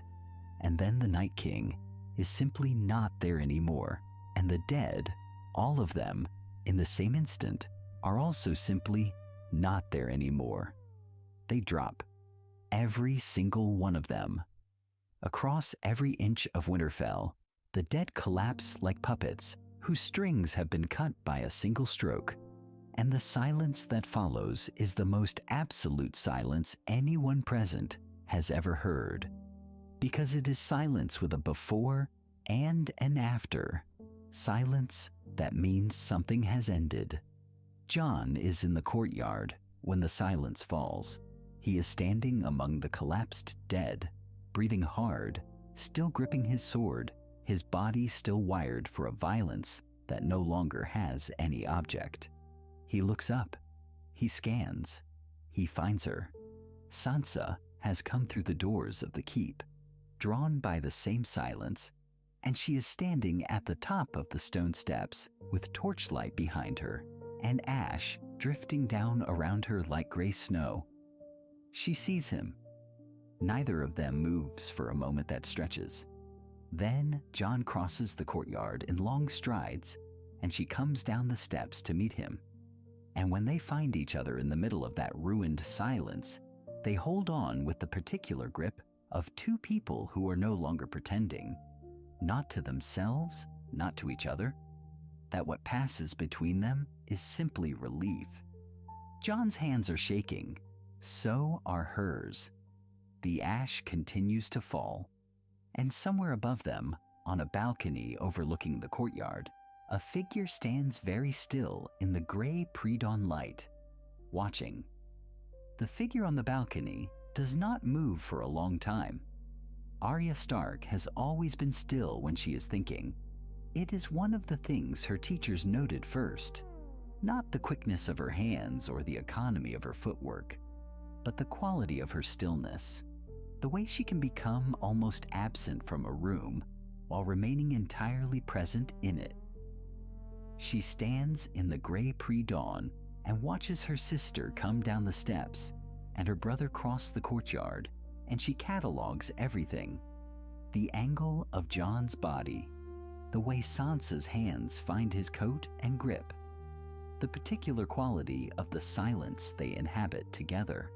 and then the Night King is simply not there anymore, and the dead, all of them, in the same instant, are also simply not there anymore. They drop, every single one of them. Across every inch of Winterfell, the dead collapse like puppets whose strings have been cut by a single stroke, and the silence that follows is the most absolute silence anyone present has ever heard, because it is silence with a before and an after, Silence that means something has ended. Jon is in the courtyard when the silence falls. He is standing among the collapsed dead, breathing hard, still gripping his sword, his body still wired for a violence that no longer has any object. He looks up. He scans. He finds her. Sansa has come through the doors of the keep, drawn by the same silence, and she is standing at the top of the stone steps with torchlight behind her and ash drifting down around her like gray snow. She sees him. Neither of them moves for a moment that stretches. Then Jon crosses the courtyard in long strides, and she comes down the steps to meet him. And when they find each other in the middle of that ruined silence, they hold on with the particular grip of two people who are no longer pretending, not to themselves, not to each other, that what passes between them is simply relief. Jon's hands are shaking, so are hers. The ash continues to fall, and somewhere above them, on a balcony overlooking the courtyard, a figure stands very still in the gray pre-dawn light, watching. The figure on the balcony does not move for a long time. Arya Stark has always been still when she is thinking. It is one of the things her teachers noted first, not the quickness of her hands or the economy of her footwork, but the quality of her stillness, the way she can become almost absent from a room while remaining entirely present in it. She stands in the gray pre-dawn and watches her sister come down the steps and her brother cross the courtyard, and she catalogues everything. The angle of Jon's body, the way Sansa's hands find his coat and grip, the particular quality of the silence they inhabit together.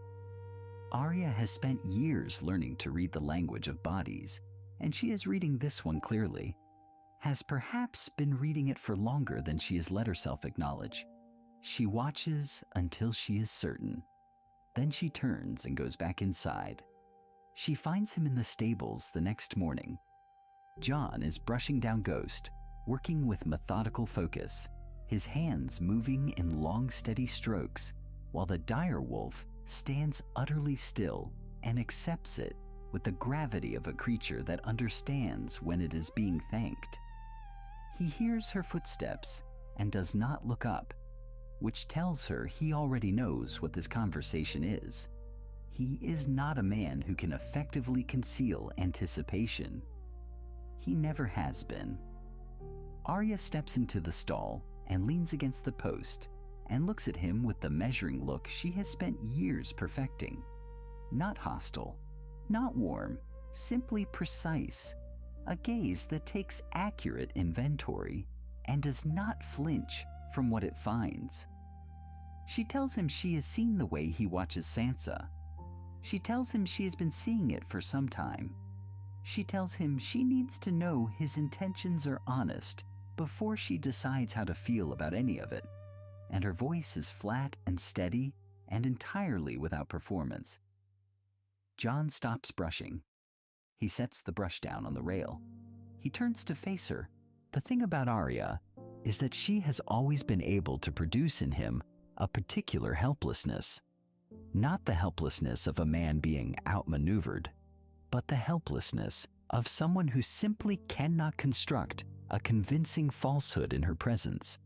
Arya has spent years learning to read the language of bodies, and she is reading this one clearly, has perhaps been reading it for longer than she has let herself acknowledge. She watches until she is certain. Then she turns and goes back inside. She finds him in the stables the next morning. Jon is brushing down Ghost, working with methodical focus, his hands moving in long, steady strokes, while the direwolf stands utterly still and accepts it with the gravity of a creature that understands when it is being thanked. He hears her footsteps and does not look up, which tells her he already knows what this conversation is. He is not a man who can effectively conceal anticipation. He never has been. Arya steps into the stall and leans against the post and looks at him with the measuring look she has spent years perfecting. Not hostile, not warm, simply precise. A gaze that takes accurate inventory and does not flinch from what it finds. She tells him she has seen the way he watches Sansa. She tells him she has been seeing it for some time. She tells him she needs to know his intentions are honest before she decides how to feel about any of it. And her voice is flat and steady and entirely without performance. Jon stops brushing. He sets the brush down on the rail. He turns to face her. The thing about Arya is that she has always been able to produce in him a particular helplessness. Not the helplessness of a man being outmaneuvered, but the helplessness of someone who simply cannot construct a convincing falsehood in her presence.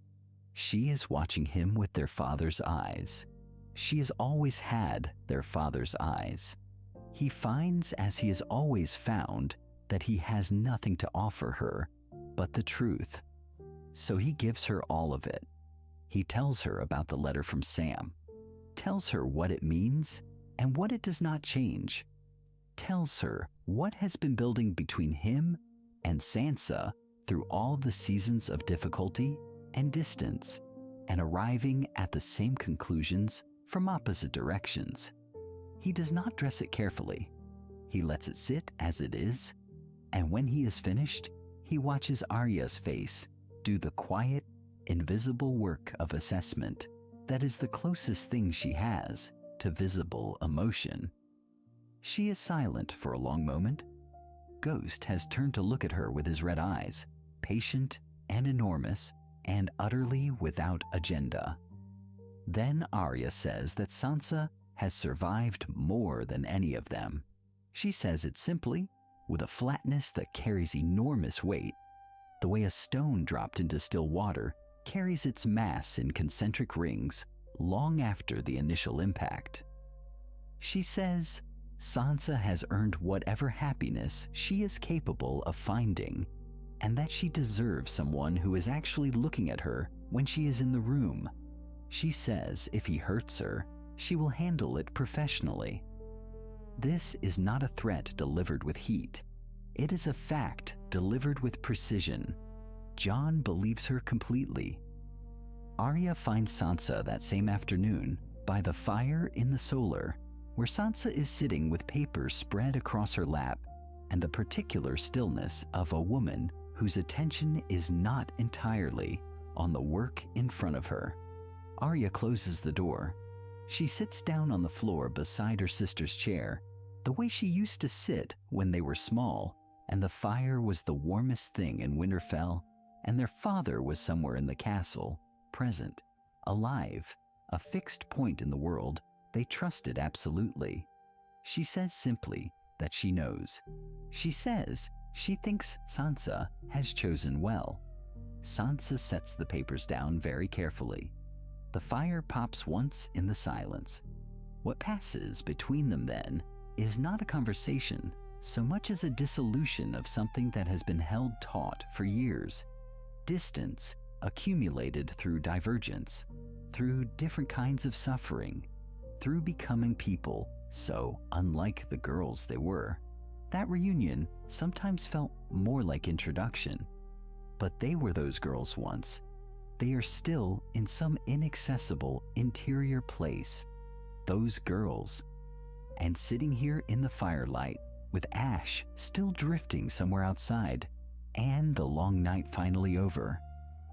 She is watching him with their father's eyes. She has always had their father's eyes. He finds, as he has always found, that he has nothing to offer her but the truth. So he gives her all of it. He tells her about the letter from Sam, tells her what it means and what it does not change, tells her what has been building between him and Sansa through all the seasons of difficulty and distance, and arriving at the same conclusions from opposite directions. He does not dress it carefully. He lets it sit as it is, and when he is finished, he watches Arya's face do the quiet, invisible work of assessment that is the closest thing she has to visible emotion. She is silent for a long moment. Ghost has turned to look at her with his red eyes, patient and enormous and utterly without agenda. Then Arya says that Sansa has survived more than any of them. She says it simply, with a flatness that carries enormous weight, the way a stone dropped into still water carries its mass in concentric rings long after the initial impact. She says Sansa has earned whatever happiness she is capable of finding, and that she deserves someone who is actually looking at her when she is in the room. She says if he hurts her, she will handle it professionally. This is not a threat delivered with heat. It is a fact delivered with precision. Jon believes her completely. Arya finds Sansa that same afternoon by the fire in the solar, where Sansa is sitting with papers spread across her lap and the particular stillness of a woman whose attention is not entirely on the work in front of her. Arya closes the door. She sits down on the floor beside her sister's chair, the way she used to sit when they were small, and the fire was the warmest thing in Winterfell, and their father was somewhere in the castle, present, alive, a fixed point in the world they trusted absolutely. She says simply that she knows. She says she thinks Sansa has chosen well. Sansa sets the papers down very carefully. The fire pops once in the silence. What passes between them then is not a conversation so much as a dissolution of something that has been held taut for years. Distance accumulated through divergence, through different kinds of suffering, through becoming people so unlike the girls they were. That reunion sometimes felt more like introduction, but they were those girls once. They are still in some inaccessible interior place, those girls. And sitting here in the firelight, with ash still drifting somewhere outside, and the long night finally over,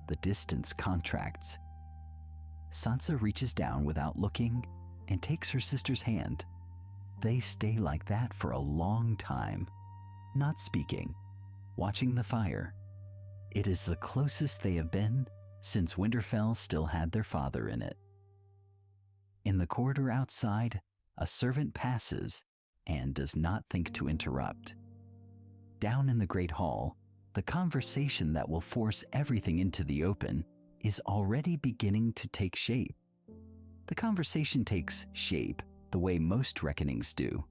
the distance contracts. Sansa reaches down without looking and takes her sister's hand. They stay like that for a long time, not speaking, watching the fire. It is the closest they have been since Winterfell still had their father in it. In the corridor outside, a servant passes and does not think to interrupt. Down in the great hall, the conversation that will force everything into the open is already beginning to take shape. The conversation takes shape the way most reckonings do,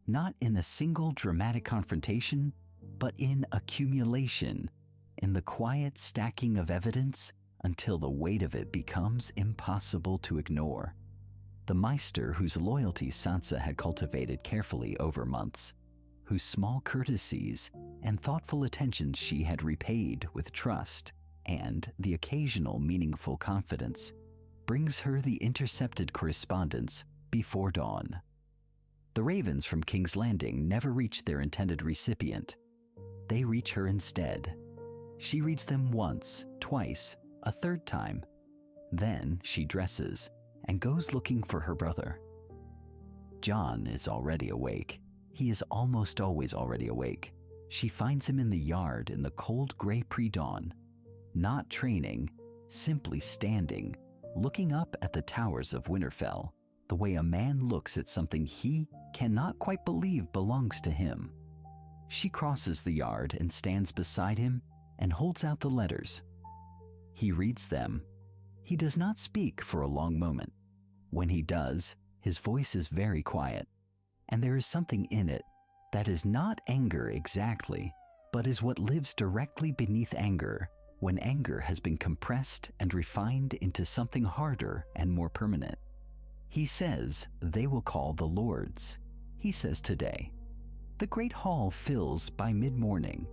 not in a single dramatic confrontation, but in accumulation, in the quiet stacking of evidence until the weight of it becomes impossible to ignore. The Maester whose loyalties Sansa had cultivated carefully over months, whose small courtesies and thoughtful attentions she had repaid with trust and the occasional meaningful confidence, brings her the intercepted correspondence before dawn. The ravens from King's Landing never reach their intended recipient. They reach her instead. She reads them once, twice, a third time. Then she dresses and goes looking for her brother. Jon is already awake. He is almost always already awake. She finds him in the yard in the cold gray pre-dawn, not training, simply standing, looking up at the towers of Winterfell, the way a man looks at something he cannot quite believe belongs to him. She crosses the yard and stands beside him and holds out the letters. He reads them. He does not speak for a long moment. When he does, his voice is very quiet, and there is something in it that is not anger exactly, but is what lives directly beneath anger when anger has been compressed and refined into something harder and more permanent. He says they will call the lords. He says today. The great hall fills by mid-morning.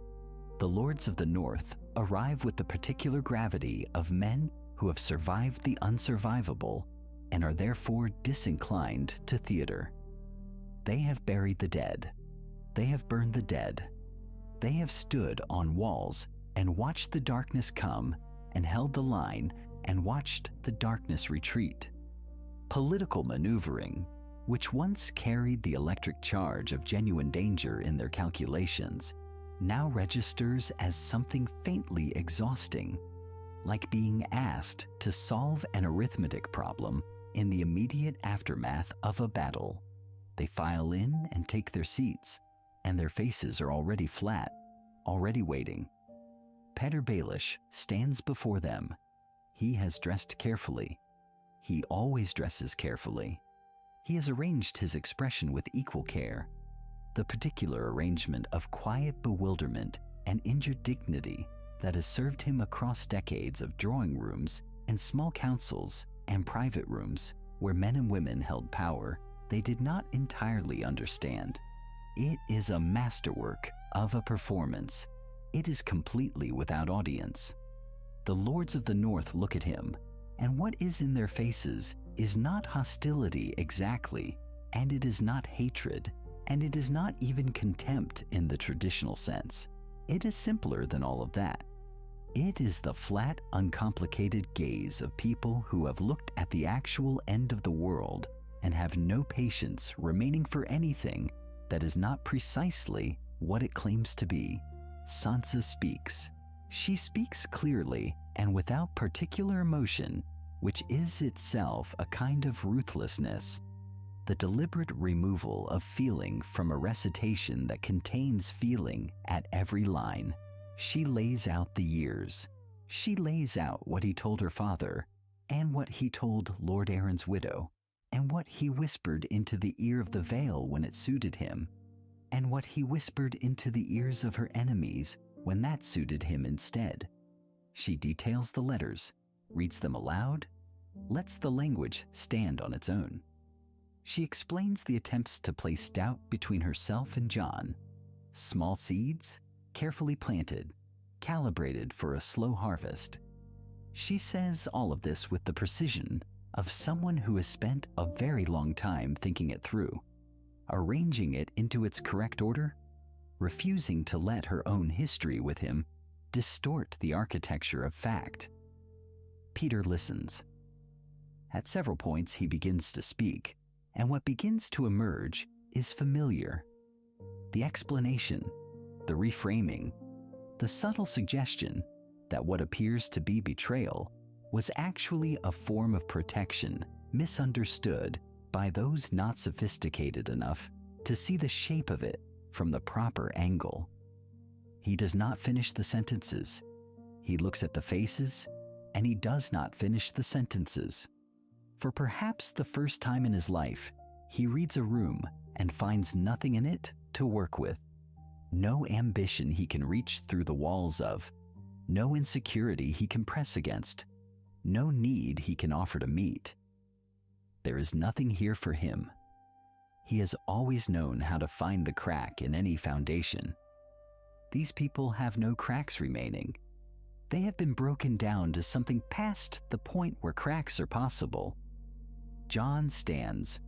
The lords of the north arrive with the particular gravity of men who have survived the unsurvivable and are therefore disinclined to theater. They have buried the dead. They have burned the dead. They have stood on walls and watched the darkness come and held the line and watched the darkness retreat. Political maneuvering, which once carried the electric charge of genuine danger in their calculations, now registers as something faintly exhausting, like being asked to solve an arithmetic problem in the immediate aftermath of a battle. They file in and take their seats, and their faces are already flat, already waiting. Petyr Baelish stands before them. He has dressed carefully. He always dresses carefully. He has arranged his expression with equal care, the particular arrangement of quiet bewilderment and injured dignity that has served him across decades of drawing rooms and small councils and private rooms where men and women held power they did not entirely understand. It is a masterwork of a performance. It is completely without audience. The lords of the North look at him, and what is in their faces is not hostility exactly, and it is not hatred, and it is not even contempt in the traditional sense. It is simpler than all of that. It is the flat, uncomplicated gaze of people who have looked at the actual end of the world and have no patience remaining for anything that is not precisely what it claims to be. Sansa speaks. She speaks clearly and without particular emotion, which is itself a kind of ruthlessness, the deliberate removal of feeling from a recitation that contains feeling at every line. She lays out the years. She lays out what he told her father, and what he told Lord Arryn's widow, and what he whispered into the ear of the Vale when it suited him, and what he whispered into the ears of her enemies when that suited him instead. She details the letters, reads them aloud, lets the language stand on its own. She explains the attempts to place doubt between herself and Jon. Small seeds, carefully planted, calibrated for a slow harvest. She says all of this with the precision of someone who has spent a very long time thinking it through, arranging it into its correct order, refusing to let her own history with him distort the architecture of fact. Petyr listens. At several points he begins to speak, and what begins to emerge is familiar. The explanation, the reframing, the subtle suggestion that what appears to be betrayal was actually a form of protection misunderstood by those not sophisticated enough to see the shape of it from the proper angle. He does not finish the sentences. He looks at the faces, and he does not finish the sentences. For perhaps the first time in his life, he reads a room and finds nothing in it to work with. No ambition he can reach through the walls of, no insecurity he can press against, no need he can offer to meet. There is nothing here for him. He has always known how to find the crack in any foundation. These people have no cracks remaining. They have been broken down to something past the point where cracks are possible. Jon stands.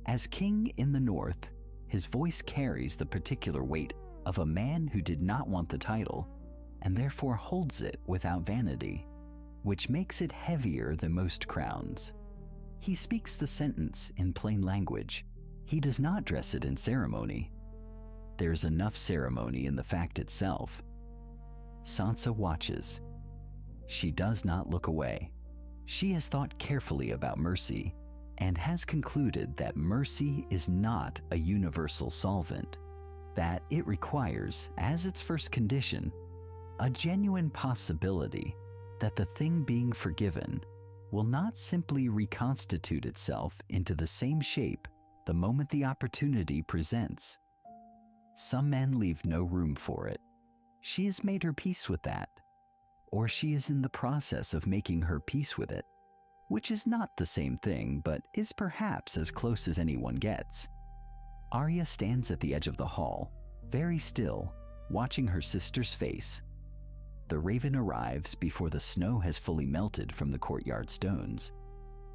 As king in the North, his voice carries the particular weight of a man who did not want the title, and therefore holds it without vanity, which makes it heavier than most crowns. He speaks the sentence in plain language. He does not dress it in ceremony. There is enough ceremony in the fact itself. Sansa watches. She does not look away. She has thought carefully about mercy, and has concluded that mercy is not a universal solvent, that it requires, as its first condition, a genuine possibility that the thing being forgiven will not simply reconstitute itself into the same shape the moment the opportunity presents. Some men leave no room for it. She has made her peace with that, or she is in the process of making her peace with it, which is not the same thing, but is perhaps as close as anyone gets. Arya stands at the edge of the hall, very still, watching her sister's face. The raven arrives before the snow has fully melted from the courtyard stones.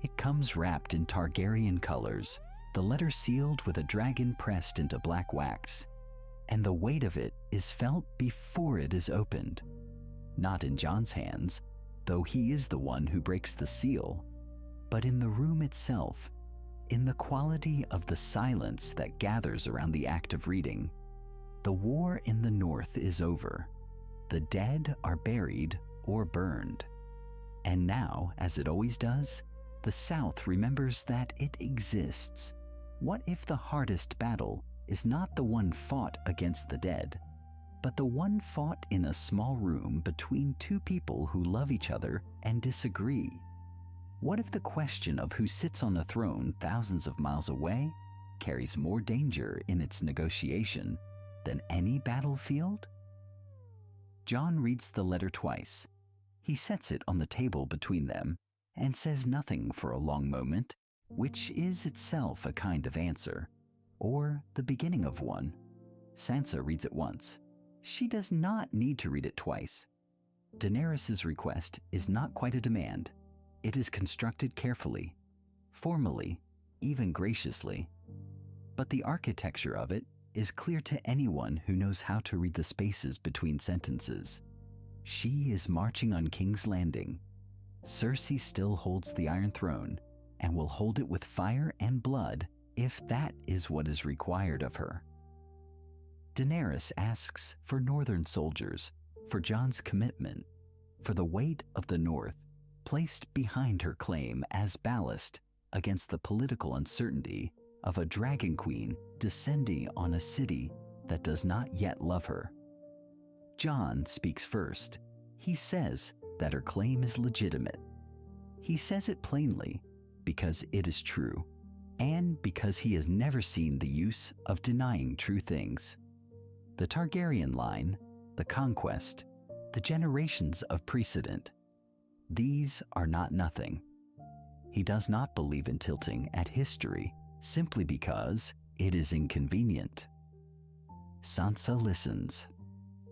It comes wrapped in Targaryen colors, the letter sealed with a dragon pressed into black wax, and the weight of it is felt before it is opened. Not in Jon's hands, though he is the one who breaks the seal, but in the room itself, in the quality of the silence that gathers around the act of reading. The war in the north is over. The dead are buried or burned. And now, as it always does, the South remembers that it exists. What if the hardest battle is not the one fought against the dead, but the one fought in a small room between two people who love each other and disagree? What if the question of who sits on a throne thousands of miles away carries more danger in its negotiation than any battlefield? Jon reads the letter twice. He sets it on the table between them and says nothing for a long moment, which is itself a kind of answer, or the beginning of one. Sansa reads it once. She does not need to read it twice. Daenerys' request is not quite a demand. It is constructed carefully, formally, even graciously. But the architecture of it is clear to anyone who knows how to read the spaces between sentences. She is marching on King's Landing. Cersei still holds the Iron Throne and will hold it with fire and blood if that is what is required of her. Daenerys asks for northern soldiers, for Jon's commitment, for the weight of the North placed behind her claim as ballast against the political uncertainty of a dragon queen descending on a city that does not yet love her. Jon speaks first. He says that her claim is legitimate. He says it plainly because it is true, and because he has never seen the use of denying true things. The Targaryen line, the conquest, the generations of precedent, these are not nothing. He does not believe in tilting at history simply because it is inconvenient. Sansa listens.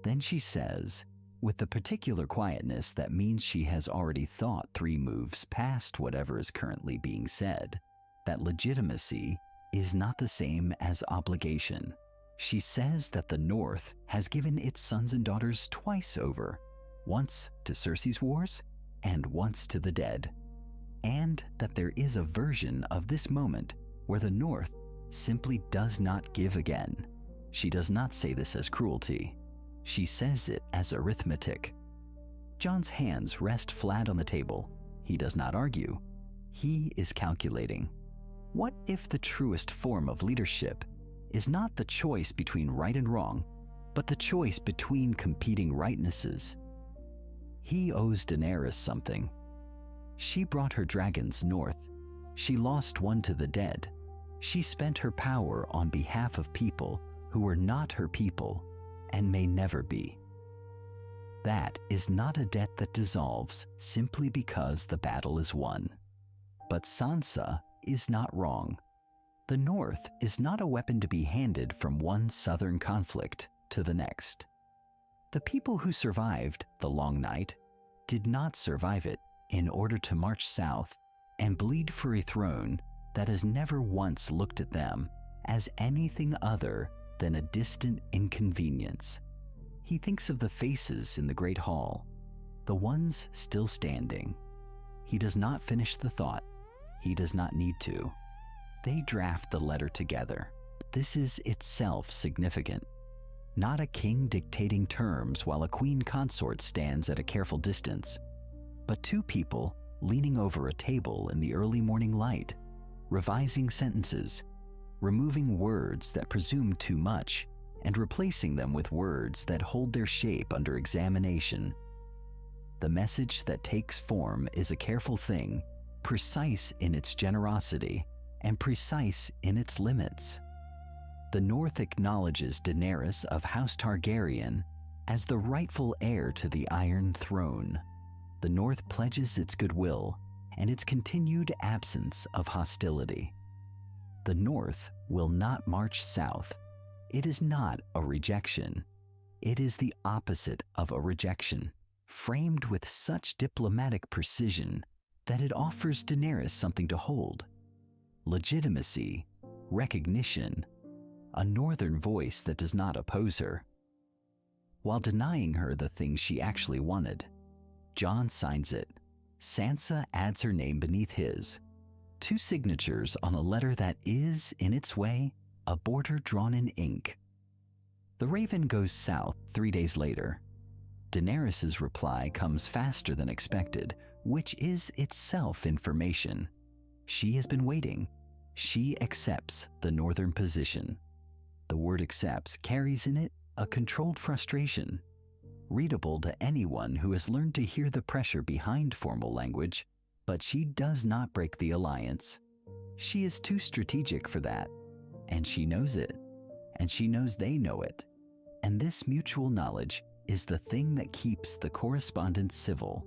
Then she says, with the particular quietness that means she has already thought 3 moves past whatever is currently being said, that legitimacy is not the same as obligation. She says that the North has given its sons and daughters twice over, once to Cersei's wars and once to the dead, and that there is a version of this moment where the North simply does not give again. She does not say this as cruelty. She says it as arithmetic. Jon's hands rest flat on the table. He does not argue. He is calculating. What if the truest form of leadership is not the choice between right and wrong, but the choice between competing rightnesses? He owes Daenerys something. She brought her dragons north. She lost one to the dead. She spent her power on behalf of people who were not her people and may never be. That is not a debt that dissolves simply because the battle is won. But Sansa is not wrong. The North is not a weapon to be handed from one southern conflict to the next. The people who survived the Long Night did not survive it in order to march south and bleed for a throne that has never once looked at them as anything other than a distant inconvenience. He thinks of the faces in the Great Hall, the ones still standing. He does not finish the thought. He does not need to. They draft the letter together. This is itself significant. Not a king dictating terms while a queen consort stands at a careful distance, but 2 people leaning over a table in the early morning light, revising sentences, removing words that presume too much and replacing them with words that hold their shape under examination. The message that takes form is a careful thing, precise in its generosity and precise in its limits. The North acknowledges Daenerys of House Targaryen as the rightful heir to the Iron Throne. The North pledges its goodwill and its continued absence of hostility. The North will not march south. It is not a rejection. It is the opposite of a rejection, framed with such diplomatic precision that it offers Daenerys something to hold. Legitimacy, recognition, a northern voice that does not oppose her, while denying her the things she actually wanted. Jon signs it. Sansa adds her name beneath his. 2 signatures on a letter that is, in its way, a border drawn in ink. The raven goes south 3 days later. Daenerys' reply comes faster than expected, which is itself information. She has been waiting. She accepts the northern position. The word accepts carries in it a controlled frustration, readable to anyone who has learned to hear the pressure behind formal language, but she does not break the alliance. She is too strategic for that, and she knows it, and she knows they know it. And this mutual knowledge is the thing that keeps the correspondence civil.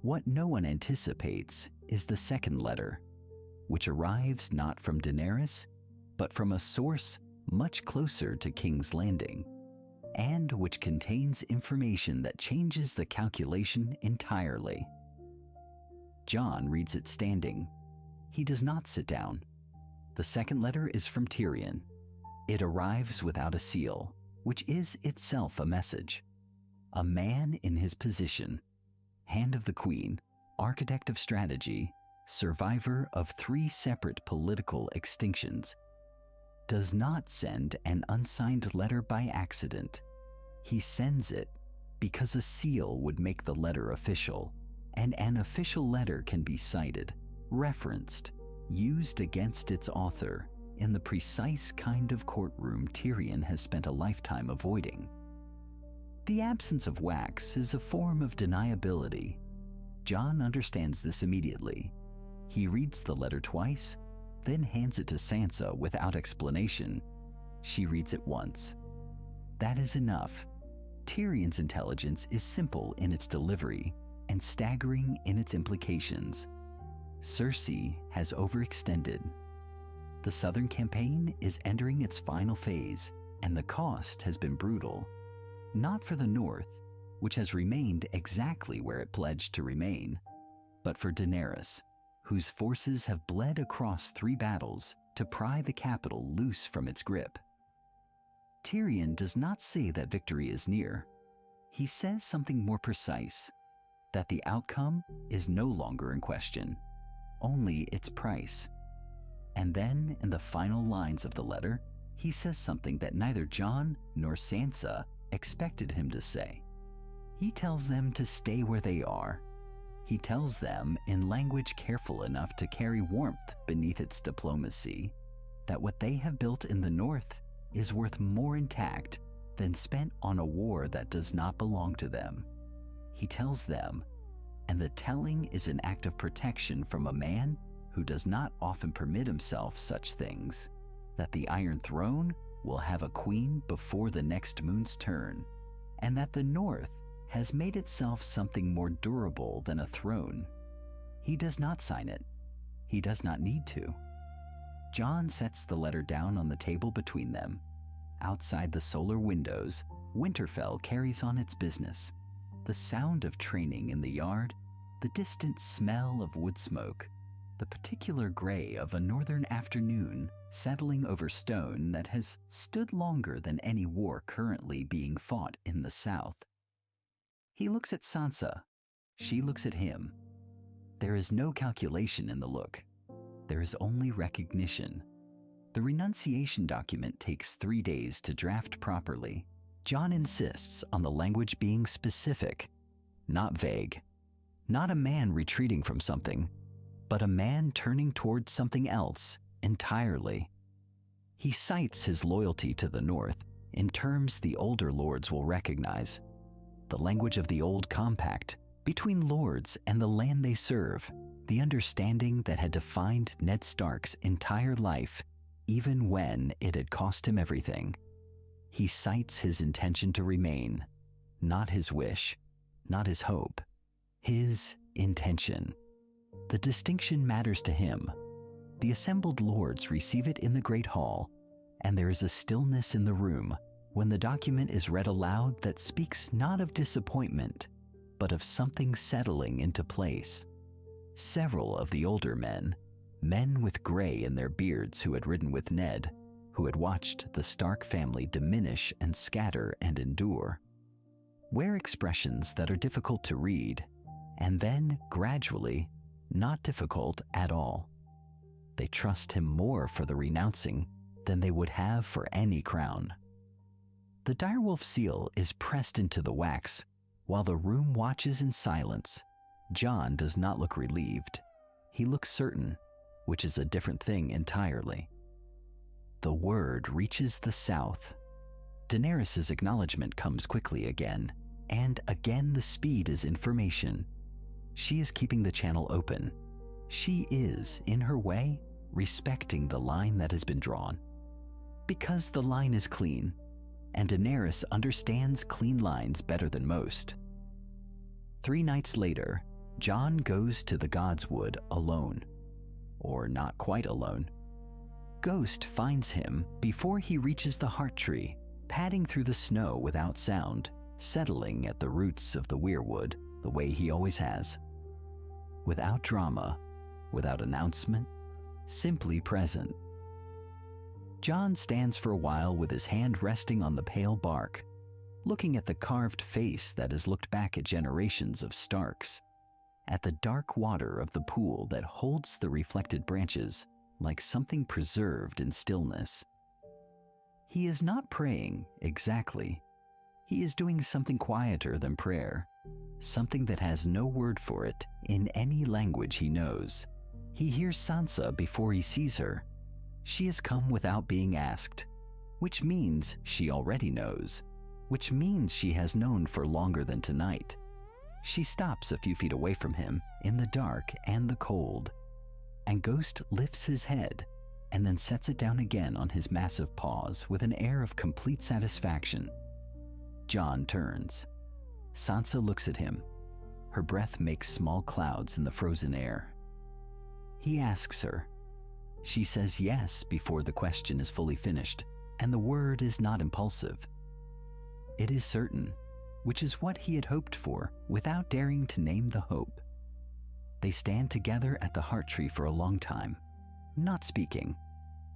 What no one anticipates is the second letter, which arrives not from Daenerys, but from a source much closer to King's Landing, and which contains information that changes the calculation entirely. Jon reads it standing. He does not sit down. The second letter is from Tyrion. It arrives without a seal, which is itself a message. A man in his position, Hand of the Queen, architect of strategy, survivor of 3 separate political extinctions, does not send an unsigned letter by accident. He sends it because a seal would make the letter official, and an official letter can be cited, referenced, used against its author in the precise kind of courtroom Tyrion has spent a lifetime avoiding. The absence of wax is a form of deniability. Jon understands this immediately. He reads the letter twice, then hands it to Sansa without explanation. She reads it once. That is enough. Tyrion's intelligence is simple in its delivery and staggering in its implications. Cersei has overextended. The Southern campaign is entering its final phase, and the cost has been brutal. Not for the North, which has remained exactly where it pledged to remain, but for Daenerys, whose forces have bled across 3 battles to pry the capital loose from its grip. Tyrion does not say that victory is near. He says something more precise, that the outcome is no longer in question, only its price. And then, in the final lines of the letter, he says something that neither Jon nor Sansa expected him to say. He tells them to stay where they are. He tells them, in language careful enough to carry warmth beneath its diplomacy, that what they have built in the North is worth more intact than spent on a war that does not belong to them. He tells them, and the telling is an act of protection from a man who does not often permit himself such things, that the Iron Throne will have a queen before the next moon's turn, and that the North has made itself something more durable than a throne. He does not sign it. He does not need to. Jon sets the letter down on the table between them. Outside the solar windows, Winterfell carries on its business. The sound of training in the yard, the distant smell of wood smoke, the particular gray of a northern afternoon settling over stone that has stood longer than any war currently being fought in the south. He looks at Sansa. She looks at him. There is no calculation in the look. There is only recognition. The renunciation document takes 3 days to draft properly. Jon insists on the language being specific, not vague. Not a man retreating from something, but a man turning towards something else entirely. He cites his loyalty to the North in terms the older lords will recognize. The language of the old compact between lords and the land they serve, the understanding that had defined Ned Stark's entire life, even when it had cost him everything. He cites his intention to remain, not his wish, not his hope, his intention. The distinction matters to him. The assembled lords receive it in the great hall, and there is a stillness in the room when the document is read aloud that speaks not of disappointment, but of something settling into place. Several of the older men with gray in their beards who had ridden with Ned, who had watched the Stark family diminish and scatter and endure, wear expressions that are difficult to read, and then, gradually, not difficult at all. They trust him more for the renouncing than they would have for any crown. The direwolf seal is pressed into the wax, while the room watches in silence. Jon does not look relieved. He looks certain, which is a different thing entirely. The word reaches the south. Daenerys' acknowledgement comes quickly again, and again the speed is information. She is keeping the channel open. She is, in her way, respecting the line that has been drawn. Because the line is clean, and Daenerys understands clean lines better than most. 3 nights later, Jon goes to the Godswood alone. Or not quite alone. Ghost finds him before he reaches the heart tree, padding through the snow without sound, settling at the roots of the weirwood the way he always has. Without drama, without announcement, simply present. Jon stands for a while with his hand resting on the pale bark, looking at the carved face that has looked back at generations of Starks, at the dark water of the pool that holds the reflected branches like something preserved in stillness. He is not praying, exactly. He is doing something quieter than prayer, something that has no word for it in any language he knows. He hears Sansa before he sees her. She has come without being asked, which means she already knows, which means she has known for longer than tonight. She stops a few feet away from him in the dark and the cold, and Ghost lifts his head and then sets it down again on his massive paws with an air of complete satisfaction. Jon turns. Sansa looks at him. Her breath makes small clouds in the frozen air. He asks her. She says yes before the question is fully finished, and the word is not impulsive. It is certain, which is what he had hoped for without daring to name the hope. They stand together at the heart tree for a long time, not speaking,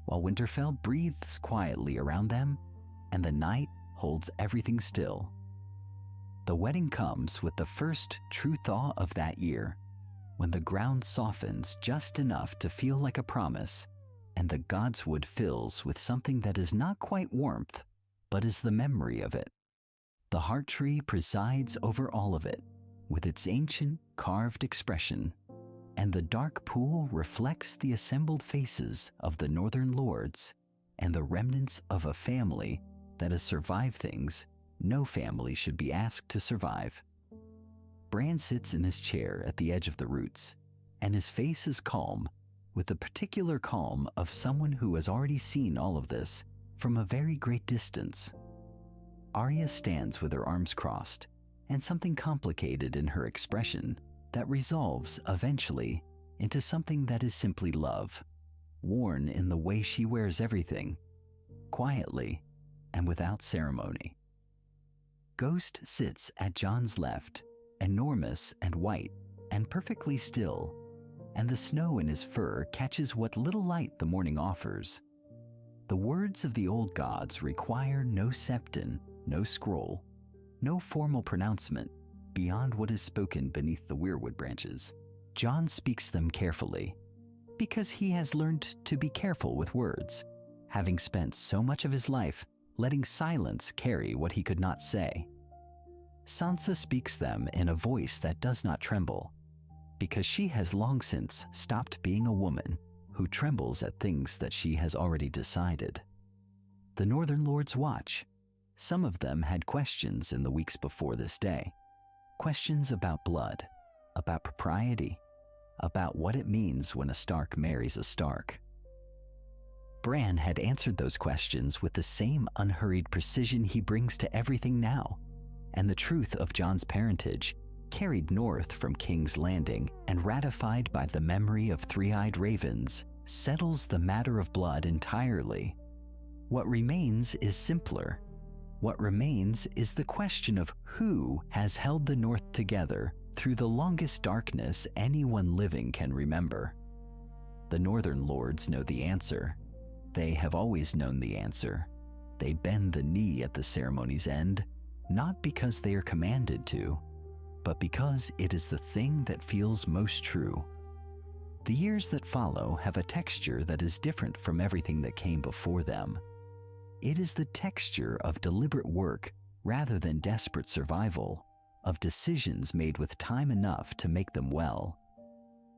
while Winterfell breathes quietly around them and the night holds everything still. The wedding comes with the first true thaw of that year, when the ground softens just enough to feel like a promise, and the Godswood fills with something that is not quite warmth, but is the memory of it. The heart tree presides over all of it, with its ancient carved expression, and the dark pool reflects the assembled faces of the northern lords and the remnants of a family that has survived things no family should be asked to survive. Bran sits in his chair at the edge of the roots, and his face is calm, with the particular calm of someone who has already seen all of this from a very great distance. Arya stands with her arms crossed, and something complicated in her expression that resolves eventually into something that is simply love, worn in the way she wears everything, quietly and without ceremony. Ghost sits at Jon's left, enormous and white and perfectly still, and the snow in his fur catches what little light the morning offers. The words of the old gods require no septon, no scroll, no formal pronouncement beyond what is spoken beneath the weirwood branches. Jon speaks them carefully, because he has learned to be careful with words, having spent so much of his life letting silence carry what he could not say. Sansa speaks them in a voice that does not tremble, because she has long since stopped being a woman who trembles at things that she has already decided. The Northern Lords watch. Some of them had questions in the weeks before this day. Questions about blood, about propriety, about what it means when a Stark marries a Stark. Bran had answered those questions with the same unhurried precision he brings to everything now, and the truth of Jon's parentage, carried north from King's Landing and ratified by the memory of three-eyed ravens, settles the matter of blood entirely. What remains is simpler. What remains is the question of who has held the North together through the longest darkness anyone living can remember. The Northern Lords know the answer. They have always known the answer. They bend the knee at the ceremony's end, not because they are commanded to, but because it is the thing that feels most true. The years that follow have a texture that is different from everything that came before them. It is the texture of deliberate work rather than desperate survival, of decisions made with time enough to make them well.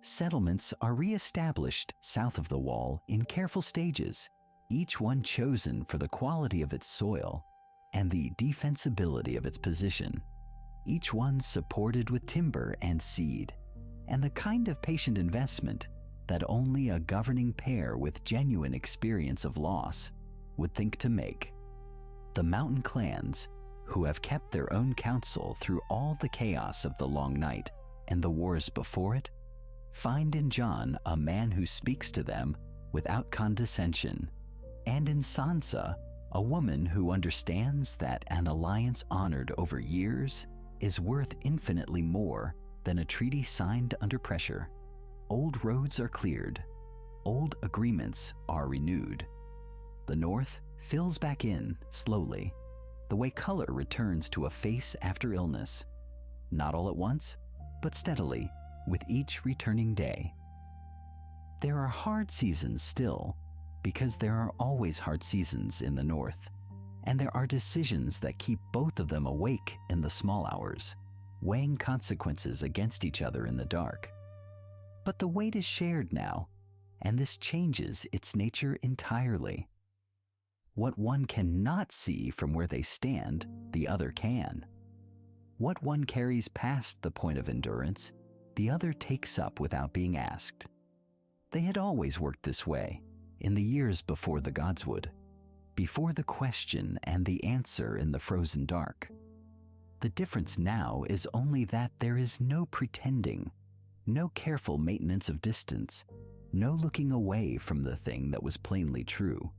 Settlements are re-established south of the wall in careful stages, each one chosen for the quality of its soil and the defensibility of its position, each one supported with timber and seed, and the kind of patient investment that only a governing pair with genuine experience of loss would think to make. The mountain clans, who have kept their own counsel through all the chaos of the long night and the wars before it, find in Jon a man who speaks to them without condescension, and in Sansa a woman who understands that an alliance honored over years is worth infinitely more than a treaty signed under pressure. Old roads are cleared, old agreements are renewed. The North fills back in slowly, the way color returns to a face after illness, not all at once, but steadily with each returning day. There are hard seasons still, because there are always hard seasons in the North, and there are decisions that keep both of them awake in the small hours, weighing consequences against each other in the dark. But the weight is shared now, and this changes its nature entirely. What one cannot see from where they stand, the other can. What one carries past the point of endurance, the other takes up without being asked. They had always worked this way, in the years before the gods would, before the question and the answer in the frozen dark. The difference now is only that there is no pretending, no careful maintenance of distance, no looking away from the thing that was plainly true.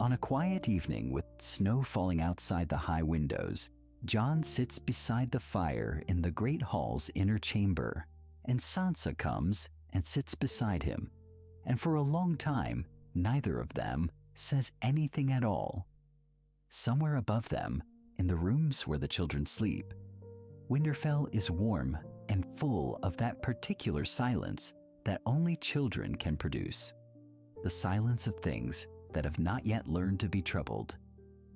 On a quiet evening with snow falling outside the high windows, Jon sits beside the fire in the great hall's inner chamber, and Sansa comes and sits beside him, and for a long time, neither of them says anything at all. Somewhere above them, in the rooms where the children sleep, Winterfell is warm and full of that particular silence that only children can produce. The silence of things that have not yet learned to be troubled.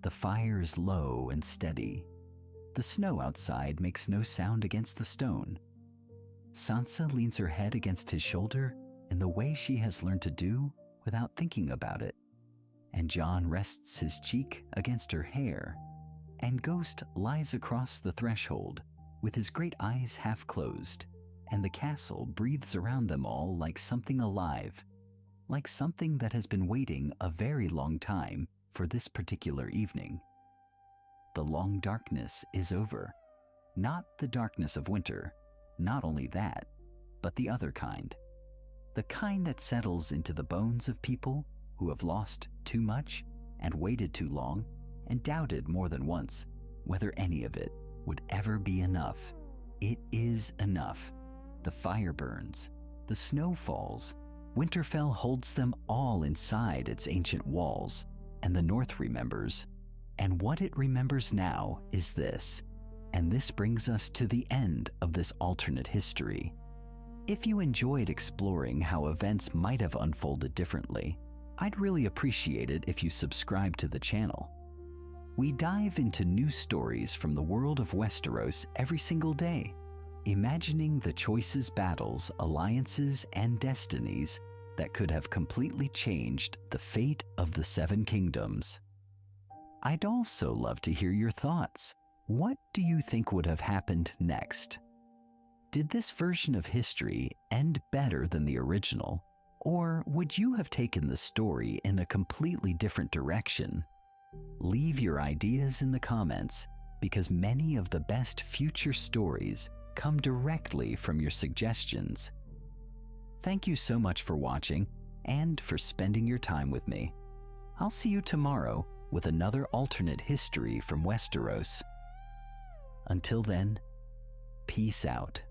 The fire is low and steady. The snow outside makes no sound against the stone. Sansa leans her head against his shoulder in the way she has learned to do without thinking about it, and Jon rests his cheek against her hair, and Ghost lies across the threshold with his great eyes half closed, and the castle breathes around them all like something alive, like something that has been waiting a very long time for this particular evening. The long darkness is over. Not the darkness of winter, not only that, but the other kind. The kind that settles into the bones of people who have lost too much and waited too long and doubted more than once whether any of it would ever be enough. It is enough. The fire burns, the snow falls, Winterfell holds them all inside its ancient walls, and the North remembers. And what it remembers now is this, and this brings us to the end of this alternate history. If you enjoyed exploring how events might have unfolded differently, I'd really appreciate it if you subscribe to the channel. We dive into new stories from the world of Westeros every single day, imagining the choices, battles, alliances, and destinies that could have completely changed the fate of the Seven Kingdoms. I'd also love to hear your thoughts. What do you think would have happened next? Did this version of history end better than the original, or would you have taken the story in a completely different direction? Leave your ideas in the comments, because many of the best future stories come directly from your suggestions. Thank you so much for watching and for spending your time with me. I'll see you tomorrow with another alternate history from Westeros. Until then, peace out.